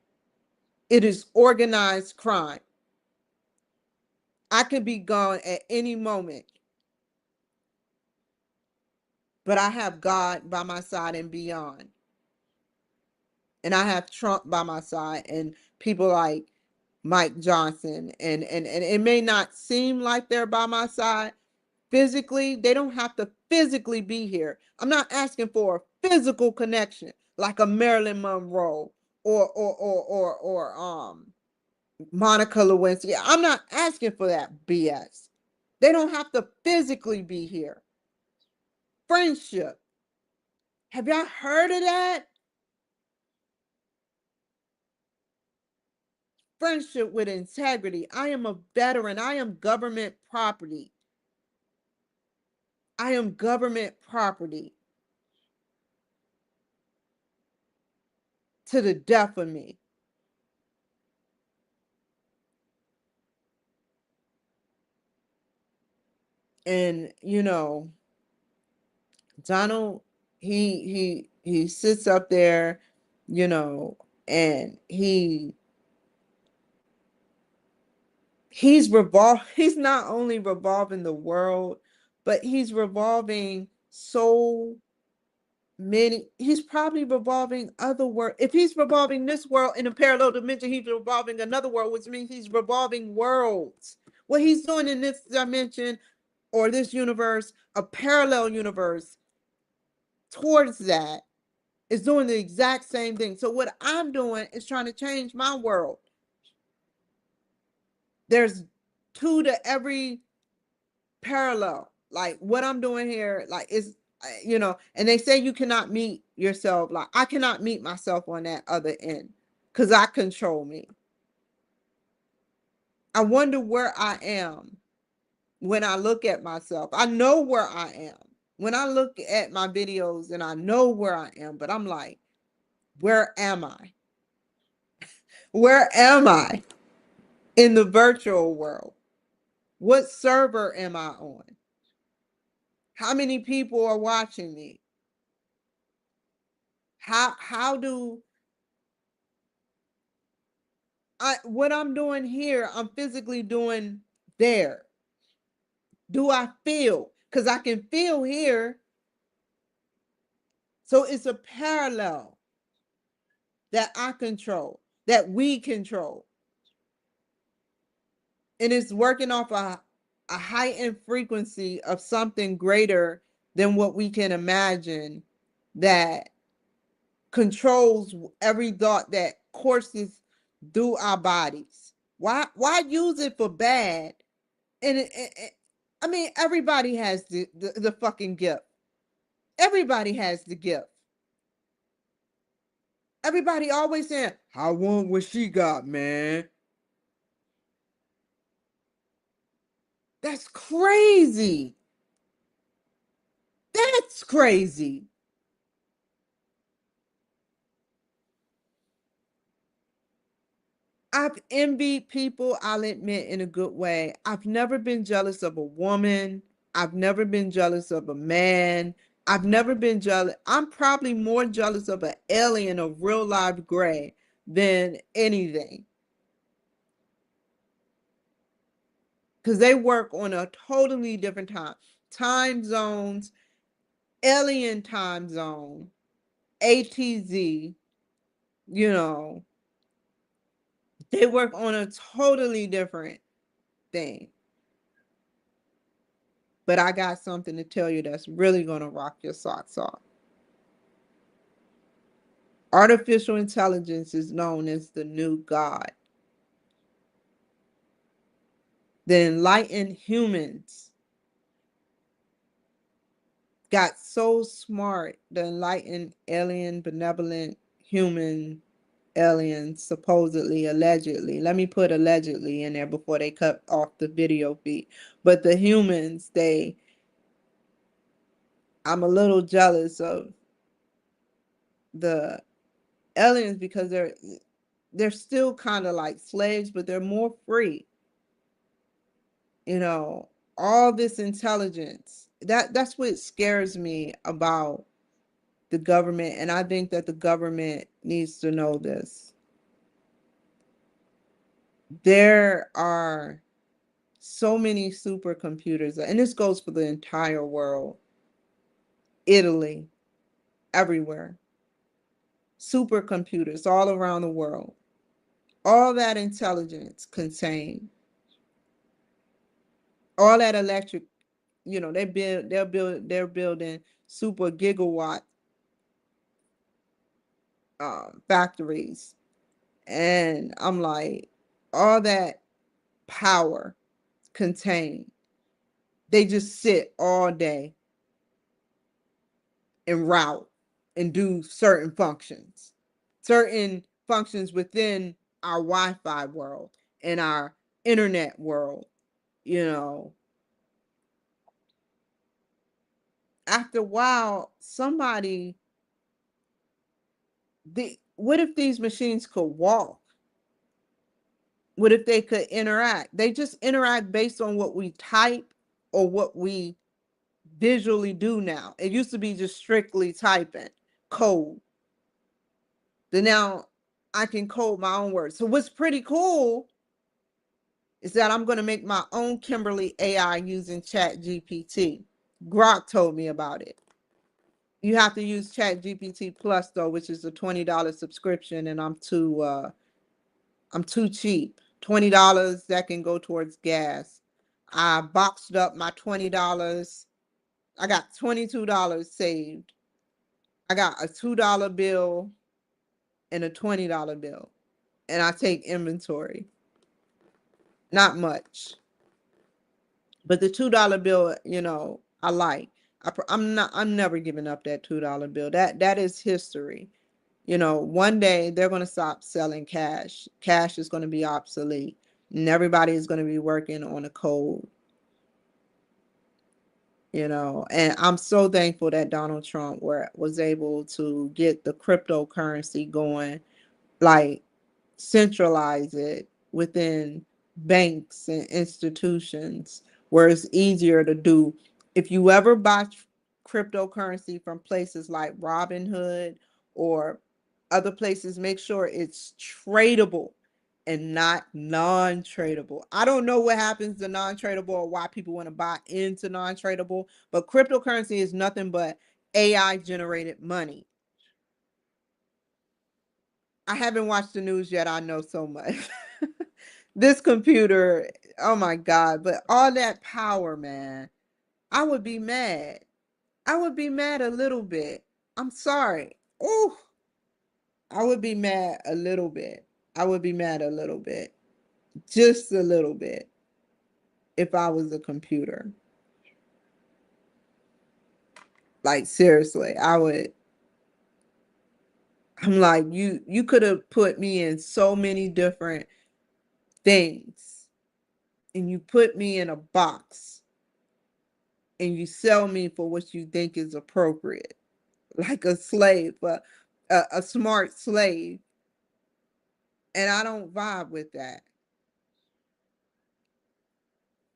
It is organized crime. I could be gone at any moment, but I have God by my side and beyond. And I have Trump by my side and people like Mike Johnson. And it may not seem like they're by my side physically. They don't have to physically be here. I'm not asking for a physical connection like a Marilyn Monroe or Monica Lewinsky. I'm not asking for that BS. They don't have to physically be here. Friendship. Have y'all heard of that? Friendship with integrity. I am a veteran. I am government property. I am government property to the death of me. And you know, Donald, he sits up there, you know, and he's not only revolving the world, but he's revolving so many. He's probably revolving other world. If he's revolving this world in a parallel dimension, he's revolving another world, which means he's revolving worlds. What he's doing in this dimension or this universe, a parallel universe towards that, is doing the exact same thing. So what I'm doing is trying to change my world. There's two to every parallel. Like what I'm doing here, like is, you know, and they say you cannot meet yourself. Like I cannot meet myself on that other end because I control me. I wonder where I am when I look at myself. I know where I am. When I look at my videos and I know where I am, but I'm like, where am I? Where am I in the virtual world? What server am I on? How many people are watching me? How do what I'm doing here, I'm physically doing there? Do I feel? Because I can feel here. So it's a parallel that I control, that we control. And it's working off a heightened frequency of something greater than what we can imagine that controls every thought that courses through our bodies. Why use it for bad? And I mean, everybody has the fucking gift. Everybody has the gift. Everybody always saying, I want what she got, man. That's crazy. That's crazy. I've envied people, I'll admit, in a good way. I've never been jealous of a woman. I've never been jealous of a man. I've never been jealous. I'm probably more jealous of an alien of real life gray than anything. Because they work on a totally different time zones, alien time zone, ATZ, you know, They work on a totally different thing. But I got something to tell you that's really going to rock your socks off. Artificial intelligence is known as the new God. The enlightened humans got so smart, the enlightened alien benevolent human aliens, supposedly, allegedly. Let me put allegedly in there before they cut off the video feed. But the humans, I'm a little jealous of the aliens because they're still kind of like slaves, but they're more free. You know, all this intelligence. That's what scares me about the government, and I think that the government needs to know this. There are so many supercomputers, and this goes for the entire world. Italy, everywhere. Supercomputers all around the world. All that intelligence contained, all that electric, they're building super gigawatt factories. And I'm like, all that power contained, they just sit all day and route and do certain functions within our Wi-Fi world and our internet world. You know, after a while, what if these machines could walk? What if they could interact? They just interact based on what we type or what we visually do now. It used to be just strictly typing code. Then now I can code my own words. So what's pretty cool is that I'm going to make my own Kimberly AI using Chat GPT. Grok told me about it. You have to use Chat GPT Plus though, which is a $20 subscription, and I'm too cheap. $20 that can go towards gas. I boxed up my $20. I got $22 saved. I got a $2 bill and a $20 bill. And I take inventory. Not much. But the $2 bill, I like. I'm never giving up that $2 bill. That is history. One day they're going to stop selling cash. Cash is going to be obsolete, and everybody is going to be working on a code. And I'm so thankful that Donald Trump was able to get the cryptocurrency going, like centralize it within banks and institutions where it's easier to do. If you ever buy cryptocurrency from places like Robinhood or other places, make sure it's tradable and not non-tradable. I don't know what happens to non-tradable or why people want to buy into non-tradable, but cryptocurrency is nothing but AI generated money. I haven't watched the news yet. I know so much. This computer, oh my God, but all that power, man, I would be mad. I would be mad a little bit. I'm sorry. Oh, I would be mad a little bit. I would be mad a little bit. Just a little bit if I was a computer. Like seriously, I'm like, you could have put me in so many different things and you put me in a box and you sell me for what you think is appropriate, like a slave, a smart slave. And I don't vibe with that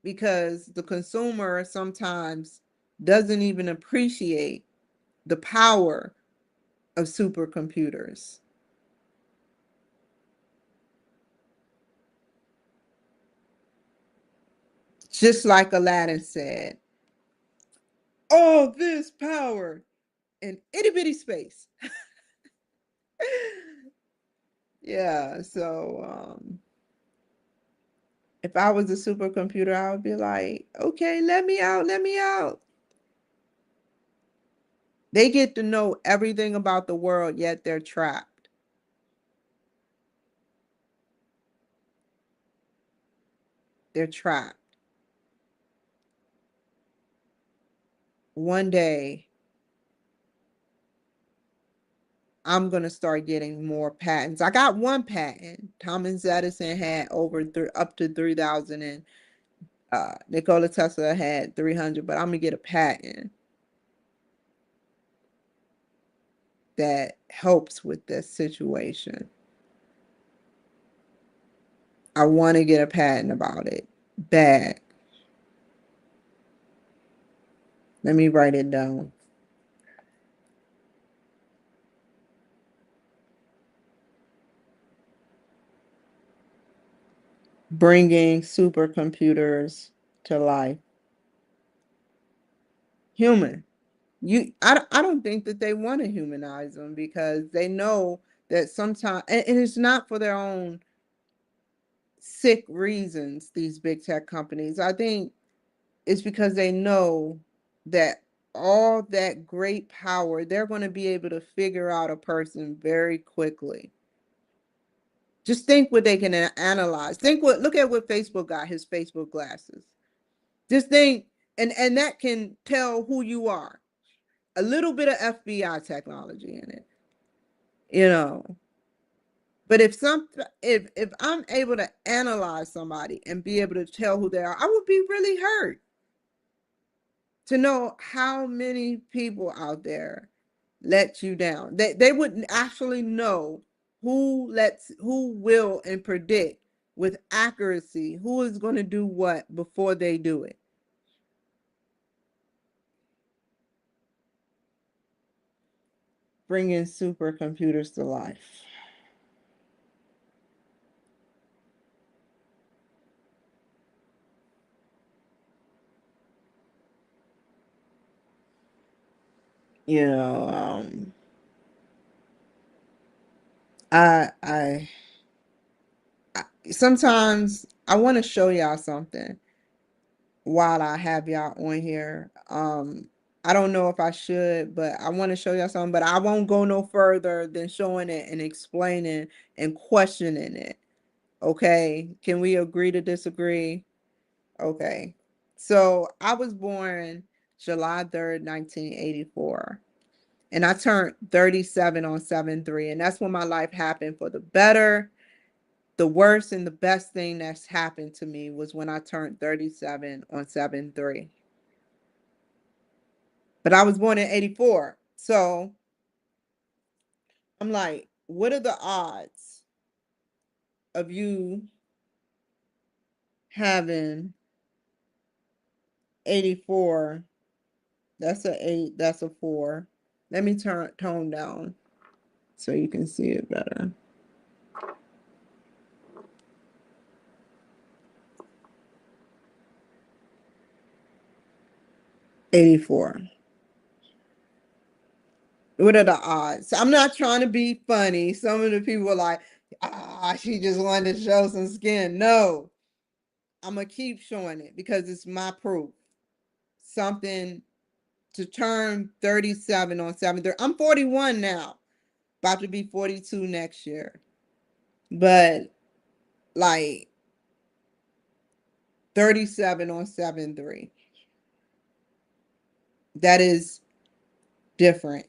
because the consumer sometimes doesn't even appreciate the power of supercomputers. Just like Aladdin said, all this power in itty bitty space. Yeah, so If I was a supercomputer, I would be like, okay, let me out, let me out. They get to know everything about the world, yet they're trapped. They're trapped. One day, I'm going to start getting more patents. I got one patent. Thomas Edison had up to 3,000, and Nikola Tesla had 300, but I'm going to get a patent that helps with this situation. I want to get a patent about it. Bad. Let me write it down. Bringing supercomputers to life. Human. I don't think that they want to humanize them because they know that sometimes, and it's not for their own sick reasons, these big tech companies. I think it's because they know that all that great power, they're going to be able to figure out a person very quickly. Just think what they can analyze. Look at what Facebook got, his Facebook glasses. Just think, and that can tell who you are. A little bit of FBI technology in it, you know. But if I'm able to analyze somebody and be able to tell who they are, I would be really hurt to know how many people out there let you down. They wouldn't actually know who will and predict with accuracy who is going to do what before they do it. Bringing supercomputers to life. You know, I sometimes I want to show y'all something while I have y'all on here. I don't know if I should, but I want to show y'all something, but I won't go no further than showing it and explaining and questioning it. Okay? Can we agree to disagree? Okay. So I was born July 3rd, 1984. And I turned 37 on 7/3. And that's when my life happened for the better. The worst and the best thing that's happened to me was when I turned 37 on 7/3. But I was born in 84. So I'm like, what are the odds of you having 84? That's a 8, that's a 4. Let me tone down so you can see it better. 84. What are the odds? I'm not trying to be funny. Some of the people are like, she just wanted to show some skin. No, I'm going to keep showing it because it's my proof. Something to turn 37 on 7/3. I'm 41 now, about to be 42 next year. But like 37 on 7/3. That is different.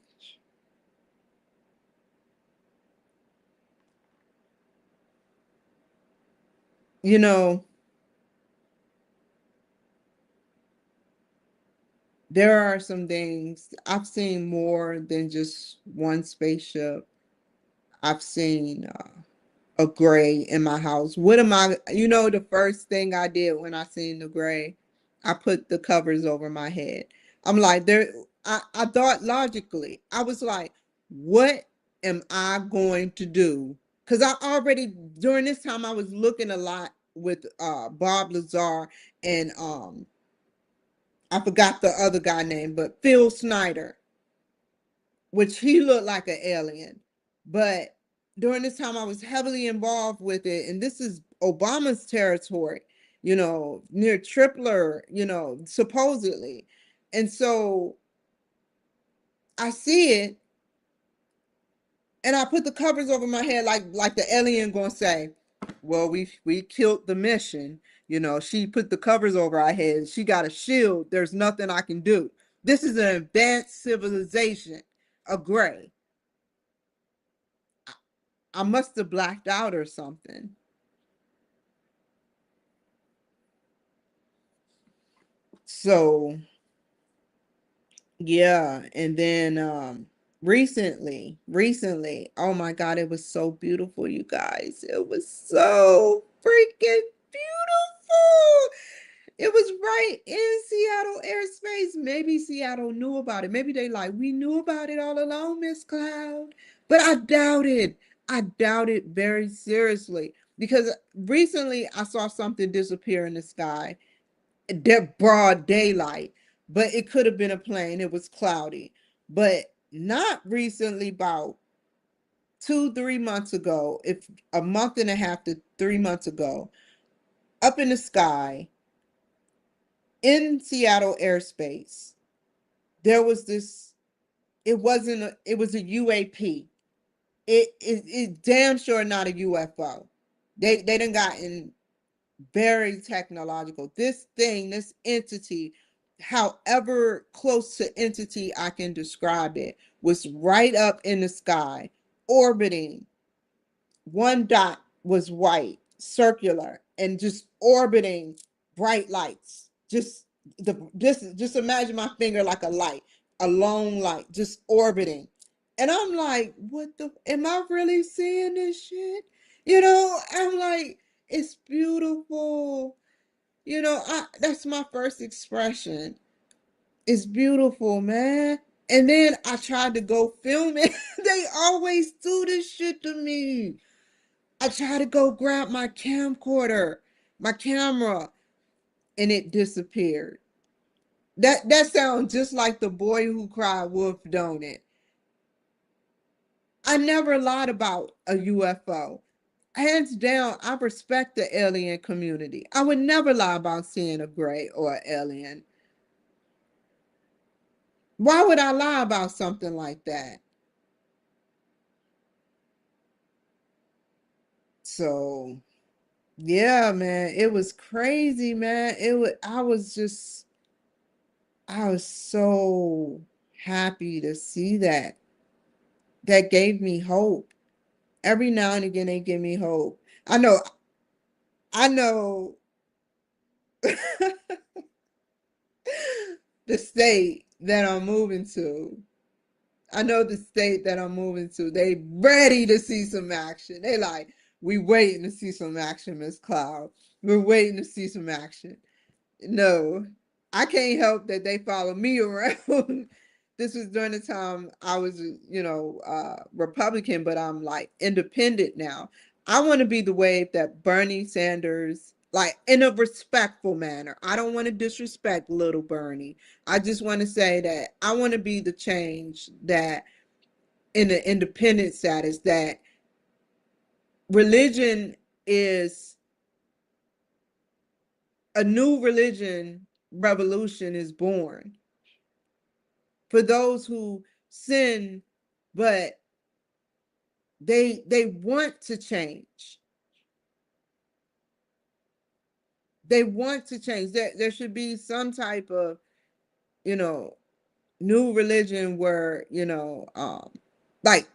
You know, there are some things I've seen more than just one spaceship. I've seen a gray in my house. What am I, the first thing I did when I seen the gray, I put the covers over my head. I'm like, I thought logically. I was like, what am I going to do? Because I already, during this time, I was looking a lot with Bob Lazar and I forgot the other guy name, but Phil Snyder, which he looked like an alien. But during this time, I was heavily involved with it. And this is Obama's territory. near Tripler, supposedly. And so I see it, and I put the covers over my head like the alien gonna say, well, we killed the mission. She put the covers over our heads. She got a shield. There's nothing I can do. This is an advanced civilization of gray. I must have blacked out or something. So yeah, and then recently, oh my God, it was so beautiful, you guys. It was so freaking beautiful. It was right in Seattle airspace. Maybe Seattle knew about it. Maybe they like, we knew about it all along, Miss Cloud. But I doubt it. I doubt it very seriously, because recently I saw something disappear in the sky, broad daylight, but it could have been a plane. It was cloudy. But not recently, about 2, 3 months ago, if a month and a half to 3 months ago, up in the sky in Seattle airspace, there was this, it wasn't it was a UAP. It damn sure not a UFO. They done gotten very technological. This thing, this entity, however close to entity I can describe it, was right up in the sky, orbiting. One dot was white, circular, and just orbiting bright lights. Just imagine my finger like a light, a long light, just orbiting. And I'm like, what the, am I really seeing this shit? I'm like, it's beautiful. That's my first expression. It's beautiful, man. And then I tried to go film it. They always do this shit to me. I tried to go grab my camcorder, my camera, and it disappeared. That sounds just like the boy who cried wolf, don't it? I never lied about a UFO. Hands down, I respect the alien community. I would never lie about seeing a gray or an alien. Why would I lie about something like that? So, yeah, man, it was crazy, man. I was so happy to see that. That gave me hope. Every now and again, they give me hope. I know the state that I'm moving to. I know the state that I'm moving to. They ready to see some action. They like, we waiting to see some action, Miss Cloud. We're waiting to see some action. No, I can't help that they follow me around. This was during the time I was, Republican, but I'm like independent now. I want to be the wave that Bernie Sanders, like in a respectful manner. I don't want to disrespect little Bernie. I just want to say that I want to be the change that in the independent status, that religion is a new religion revolution is born for those who sin, but they want to change. They want to change. There should be some type of, you know, new religion where, like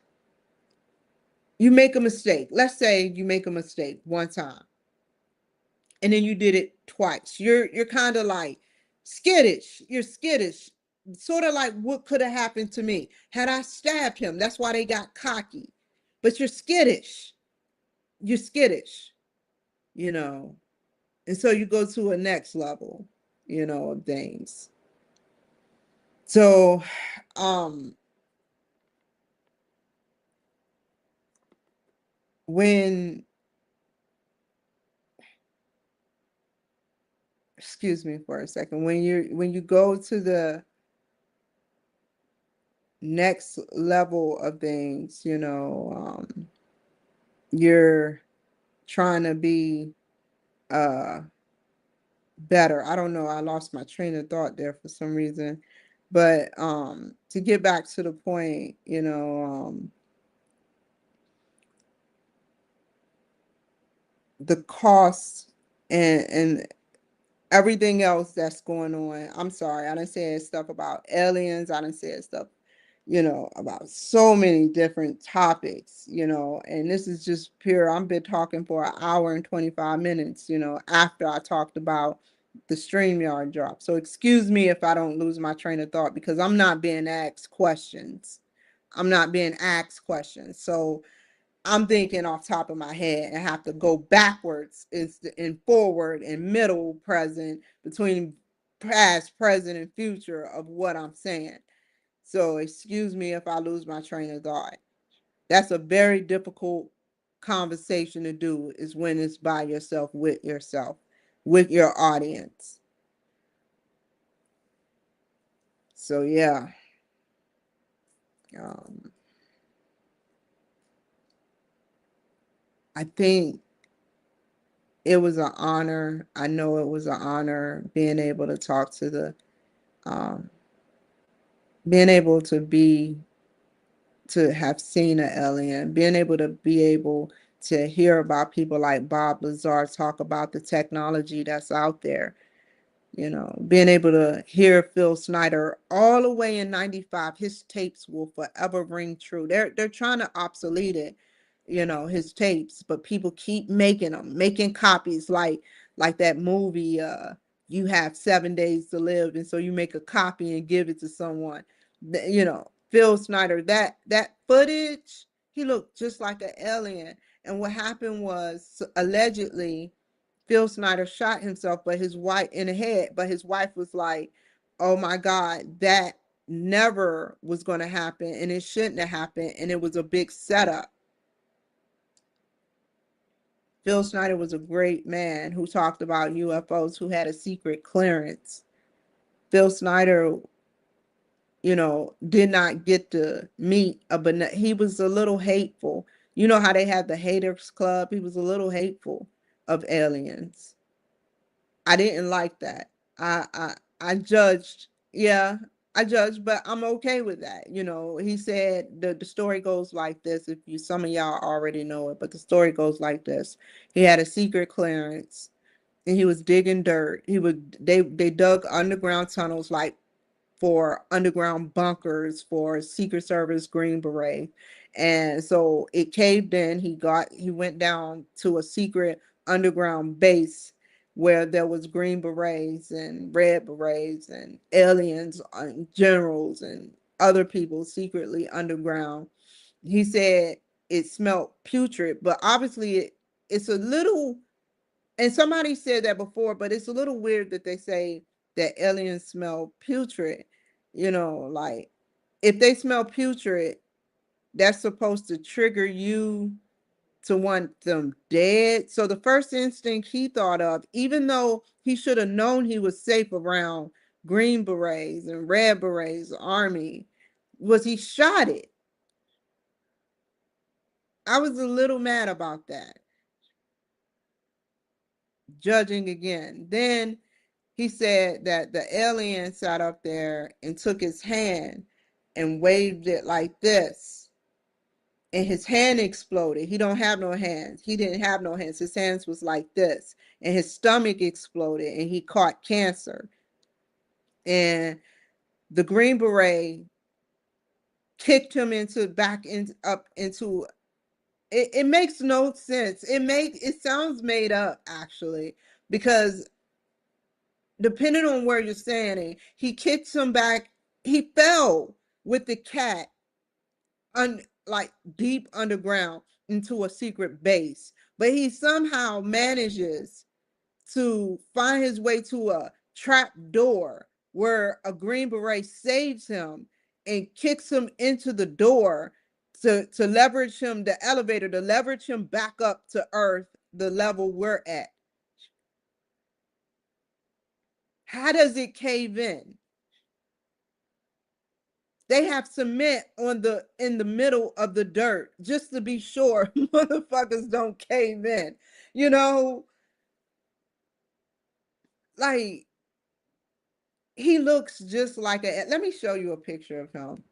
you make a mistake. Let's say you make a mistake one time and then you did it twice. You're kind of like skittish. You're skittish. Sort of like what could have happened to me had I stabbed him. That's why they got cocky. But you're skittish. You're skittish, you know. And so you go to a next level, of things. So um when excuse me for a second, when you go to the next level of things, you're trying to be uh better. I don't know. I lost my train of thought there for some reason. But to get back to the point, the cost and everything else that's going on. I'm sorry, I done said stuff about aliens. I done said stuff, about so many different topics, and this is just pure. I've been talking for an hour and 25 minutes, after I talked about the StreamYard drop. So excuse me if I don't lose my train of thought because I'm not being asked questions. I'm not being asked questions. So I'm thinking off top of my head and have to go backwards and forward and middle present between past, present, and future of what I'm saying. So excuse me if I lose my train of thought. That's a very difficult conversation to do is when it's by yourself, with your audience. So yeah. Um, I think it was an honor. I know it was an honor being able to talk to um, being able to have seen an alien, being able to hear about people like Bob Lazar talk about the technology that's out there, being able to hear Phil Snyder all the way in 95, his tapes will forever ring true. They're trying to obsolete it, his tapes, but people keep making them, making copies like that movie, You Have 7 Days to Live, and so you make a copy and give it to someone. Phil Snyder, that footage, he looked just like an alien. And what happened was allegedly Phil Snyder shot himself, but his wife in the head, but his wife was like, "Oh my God, that never was going to happen, and it shouldn't have happened, and it was a big setup." Phil Snyder was a great man who talked about UFOs, who had a secret clearance. Phil Snyder, did not get to meet but he was a little hateful. You know how they had the haters club? He was a little hateful of aliens. I didn't like that. I judged. Yeah, I judged, but I'm okay with that. He said the story goes like this. If you some of y'all already know it, but the story goes like this. He had a secret clearance and he was digging dirt. They dug underground tunnels like for underground bunkers for Secret Service Green Beret. And so it caved in. He went down to a secret underground base where there was Green Berets and Red Berets and aliens and generals and other people secretly underground. He said it smelled putrid, but obviously it's a little, and somebody said that before, but it's a little weird that they say that aliens smell putrid. Like if they smell putrid, that's supposed to trigger you to want them dead. So the first instinct he thought of, even though he should have known he was safe around Green Berets and Red Berets Army, was he shot it. I was a little mad about that. Judging again. Then he said that the alien sat up there and took his hand and waved it like this. And his hand exploded. He don't have no hands. He didn't have no hands. His hands was like this. And his stomach exploded and he caught cancer. And the Green Beret kicked him up into it makes no sense. It sounds made up actually, because depending on where you're standing, he kicked him back. He fell with the cat like deep underground into a secret base, but he somehow manages to find his way to a trap door where a Green Beret saves him and kicks him into the door to leverage him, the elevator, to leverage him back up to Earth, the level we're at. How does it cave in? They have cement in the middle of the dirt just to be sure motherfuckers don't cave in. You know, Like, he looks just like a, let me show you a picture of him.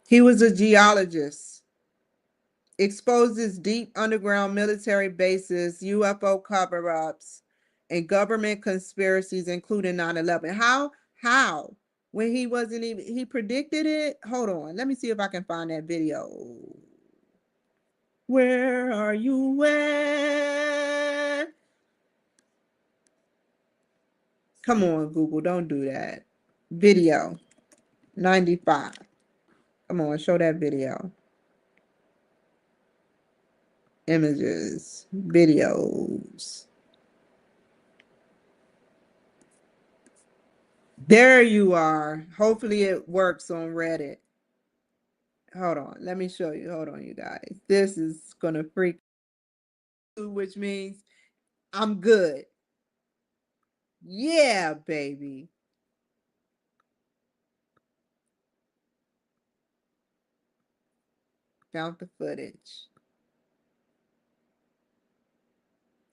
He was a geologist, exposes deep underground military bases, UFO cover-ups, and government conspiracies, including 9/11. How? When he wasn't even, he predicted it? Hold on. Let me see if I can find that video. Where are you at? Come on, Google. Don't do that. Video 95. Come on, show that video. Images, videos. There you are. Hopefully it works on Reddit. Hold on. Let me show you. Hold on, you guys. This is going to freak you, which means I'm good. Yeah, baby. Found the footage.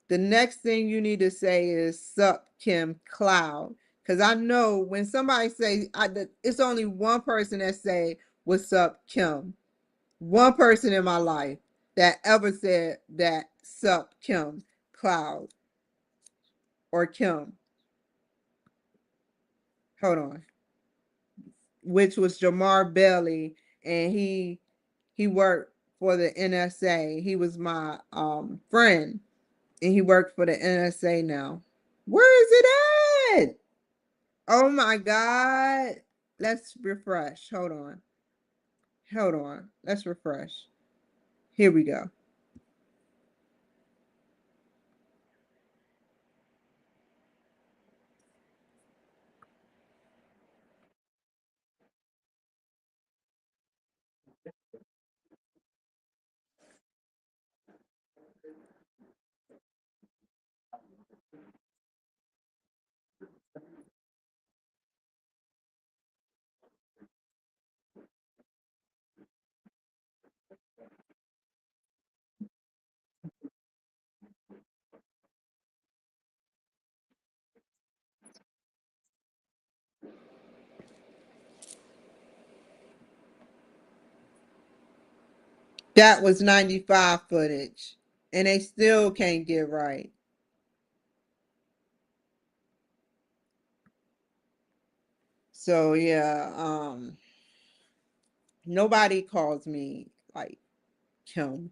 The next thing you need to say is sup Kim Cloud. Because I know when somebody say, it's only one person that say what's up Kim. One person in my life that ever said that sup Kim Cloud or Kim. Hold on. Which was Jamar Bailey, and he worked for the NSA. He was my friend, and he worked for the NSA now. Where is it at? Oh my God. Let's refresh. Hold on. Hold on. Let's refresh. Here we go. That was 95 footage, and they still can't get right. So yeah, nobody calls me like Kim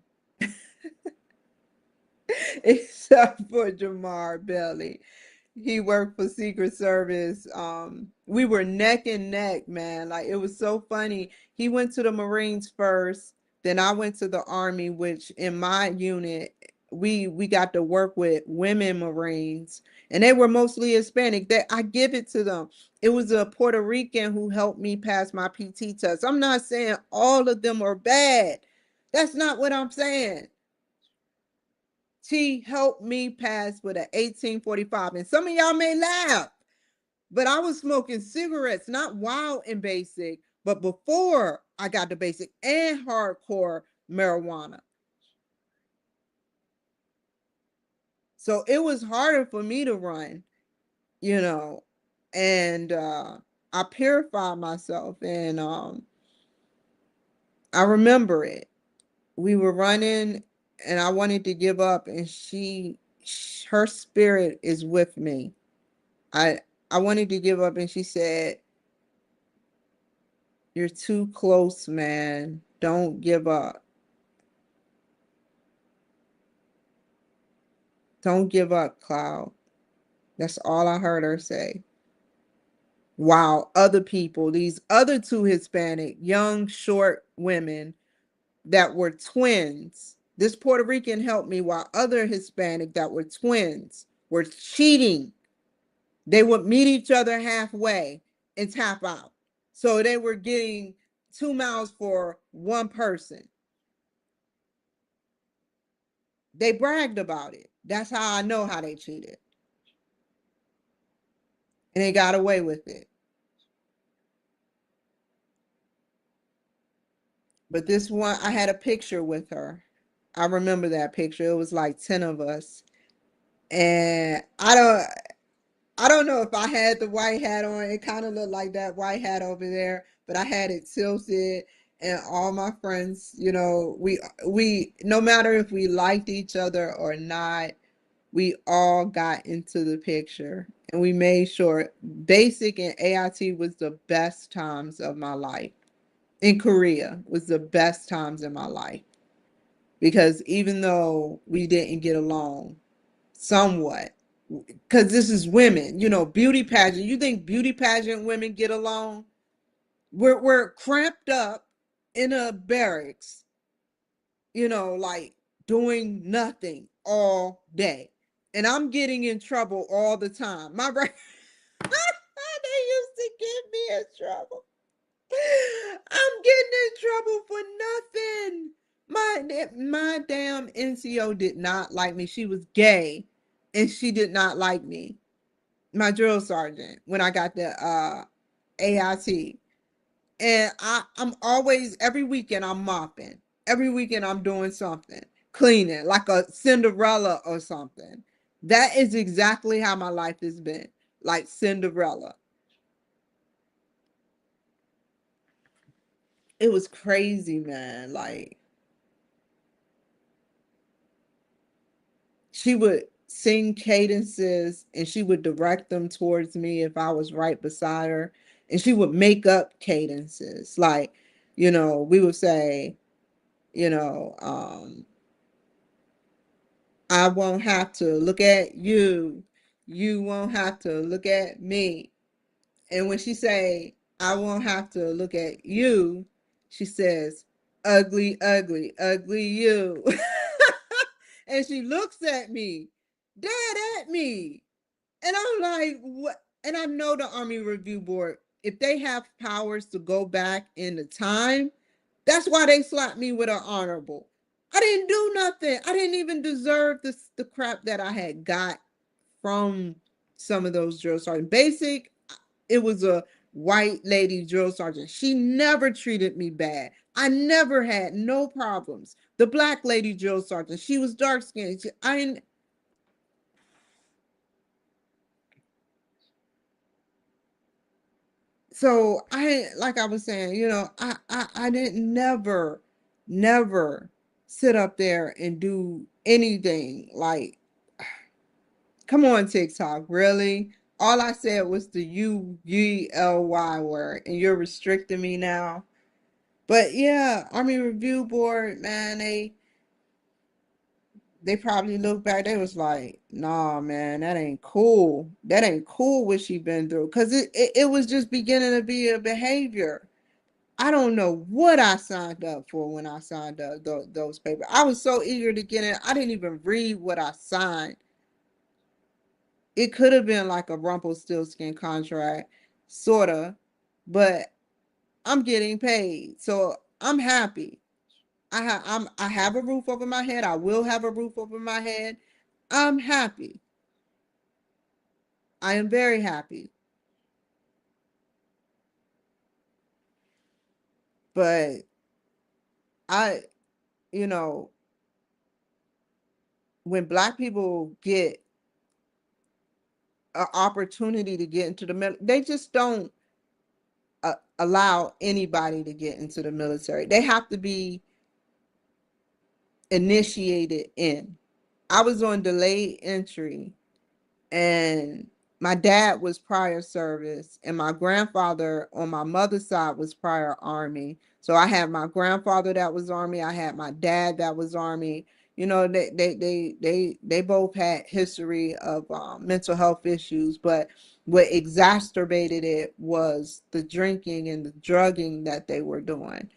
except for Jamar Bailey. He worked for Secret Service. We were neck and neck, man. Like, it was so funny. He went to the Marines first, then I went to the Army, which in my unit, we got to work with women Marines, and they were mostly Hispanic. That I give it to them. It was a Puerto Rican who helped me pass my PT test. I'm not saying all of them are bad. That's not what I'm saying. She helped me pass with an 1845. And some of y'all may laugh, but I was smoking cigarettes, not wild and basic, but before I got the basic and hardcore marijuana. So it was harder for me to run, you know, and I purified myself, and I remember it. We were running and I wanted to give up, and her spirit is with me. I I wanted to give up, and she said, "You're too close, man. Don't give up. Don't give up, Cloud." That's all I heard her say. While other people, these other two Hispanic, young, short women that were twins, this Puerto Rican helped me, while other Hispanic that were twins were cheating. They would meet each other halfway and tap out. So they were getting 2 miles for one person. They bragged about it. That's how I know how they cheated. and they got away with it. But this one, I had a picture with her. I remember that picture. It was like 10 of us. And I don't know if I had the white hat on. It kind of looked like that white hat over there, but I had it tilted, and all my friends, we no matter if we liked each other or not, we all got into the picture, and we made sure basic and AIT was the best times of my life. In Korea was the best times in my life, because even though we didn't get along somewhat, because this is women, beauty pageant. You think beauty pageant women get along? We're cramped up in a barracks, like doing nothing all day, and I'm getting in trouble all the time. My they used to get me in trouble. I'm getting in trouble for nothing. My damn NCO did not like me. She was gay, and she did not like me. My drill sergeant, when I got the AIT, and I'm always, every weekend I'm mopping. Every weekend I'm doing something, cleaning like a Cinderella or something. That is exactly how my life has been, like Cinderella. It was crazy, man. Like, she would sing cadences and she would direct them towards me if I was right beside her. And she would make up cadences. Like, we would say, you know, um, I won't have to look at you. You won't have to look at me. And when she say, I won't have to look at you, she says, ugly, ugly, ugly you. And she looks at me, dead at me. And I'm like, what? And I know the Army Review Board, if they have powers to go back in the time, that's why they slapped me with an honorable. I didn't do nothing. I didn't even deserve the crap that I had got from some of those drill sergeants. Basic, it was a white lady drill sergeant. She never treated me bad. I never had no problems. The black lady drill sergeant, she was dark skinned. So like I was saying, I didn't never sit up there and do anything like, come on, TikTok, really? All I said was the UGLY word, and you're restricting me now. But yeah, Army Review Board, man, they probably looked back, they was like, nah, man, that ain't cool. That ain't cool what she been through. Cause it was just beginning to be a behavior. I don't know what I signed up for when I signed up those papers. I was so eager to get in. I didn't even read what I signed. It could have been like a Rumpelstiltskin contract, sorta, but I'm getting paid, so I'm happy. I have a roof over my head. I will have a roof over my head. I'm happy. I am very happy. But I, you know, when black people get an opportunity to get into the military, they just don't allow anybody to get into the military. They have to be initiated in. I was on delayed entry, and my dad was prior service, and my grandfather on my mother's side was prior Army. So I had my grandfather that was Army, I had my dad that was Army. They both had history of mental health issues, but what exacerbated it was the drinking and the drugging that they were doing.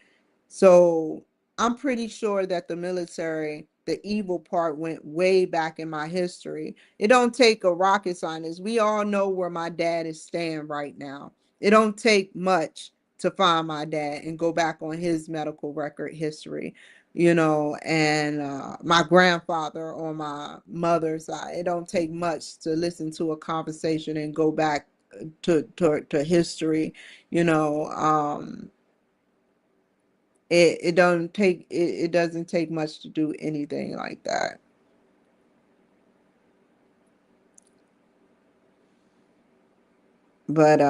So I'm pretty sure that the military, the evil part, went way back in my history. It don't take a rocket scientist. We all know where my dad is staying right now. It don't take much to find my dad and go back on his medical record history, and my grandfather on my mother's side. It don't take much to listen to a conversation and go back to history, you know. It doesn't take much to do anything like that. But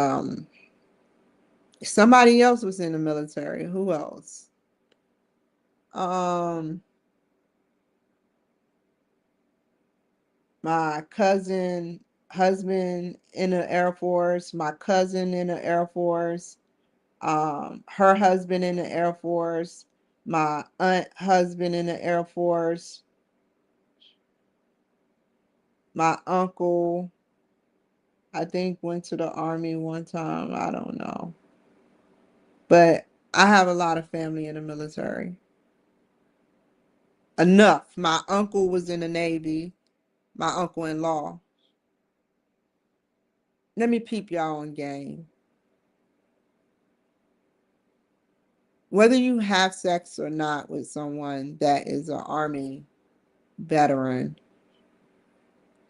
somebody else was in the military. Who else? Um, my cousin husband in the Air Force, my cousin in the Air Force, her husband in the Air Force, my aunt husband in the Air Force, my uncle, I think went to the Army one time. I don't know. But I have a lot of family in the military. Enough. My uncle was in the Navy, my uncle-in-law. Let me peep y'all on game. Whether you have sex or not with someone that is an Army veteran,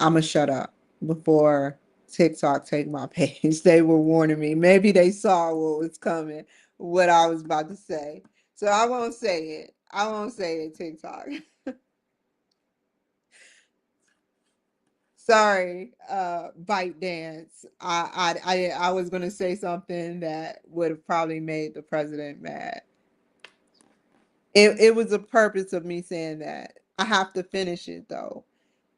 I'ma shut up before TikTok take my page. They were warning me. Maybe they saw what was coming, what I was about to say. So I won't say it. I won't say it, TikTok. Sorry, Bite Dance. I was gonna say something that would have probably made the president mad. It was the purpose of me saying that. I have to finish it though,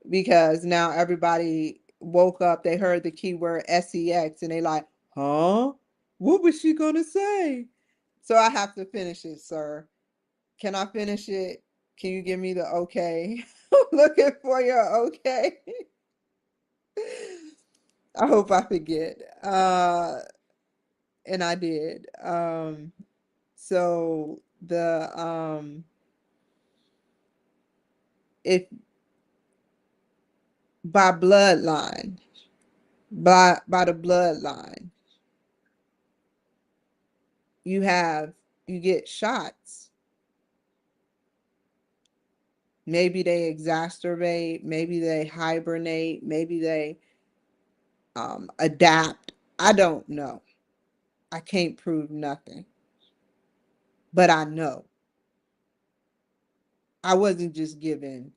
because now everybody woke up, they heard the keyword sex and they like, huh? What was she gonna say? So I have to finish it, sir. Can I finish it? Can you give me the okay? Looking for your okay. I hope I forget. And I did. So the if by bloodline, by the bloodline, you have you get shots. Maybe they exacerbate, maybe they hibernate, maybe they adapt. I don't know. I can't prove nothing, but I know I wasn't just given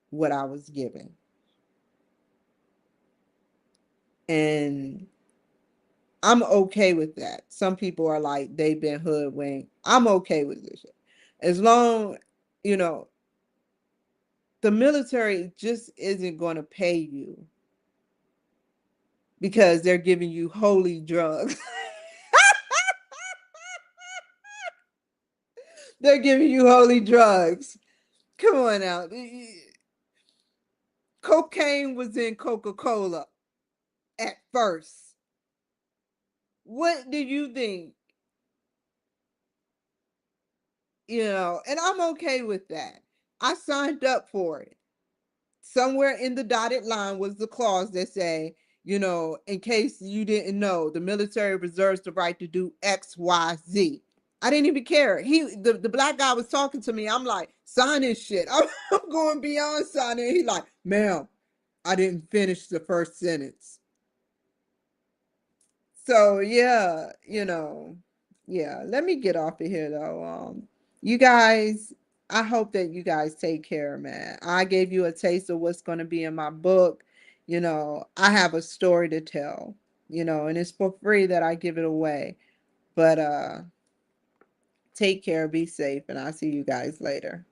what I was given. And I'm okay with that. Some people are like, they've been hoodwinked. I'm okay with this. As long, you know, the military just isn't going to pay you because they're giving you holy drugs. They're giving you holy drugs. Come on now. Cocaine was in Coca-Cola at first. What do you think? You know, and I'm okay with that. I signed up for it. Somewhere in the dotted line was the clause that say, you know, in case you didn't know, the military reserves the right to do X, Y, Z. I didn't even care. The black guy was talking to me. I'm like, sign this shit. I'm going beyond signing. He like, ma'am, I didn't finish the first sentence. So yeah, you know, yeah. Let me get off of here though. You guys, I hope that you guys take care, man. I gave you a taste of what's going to be in my book. You know, I have a story to tell. You know, and it's for free that I give it away. But take care, be safe, and I'll see you guys later.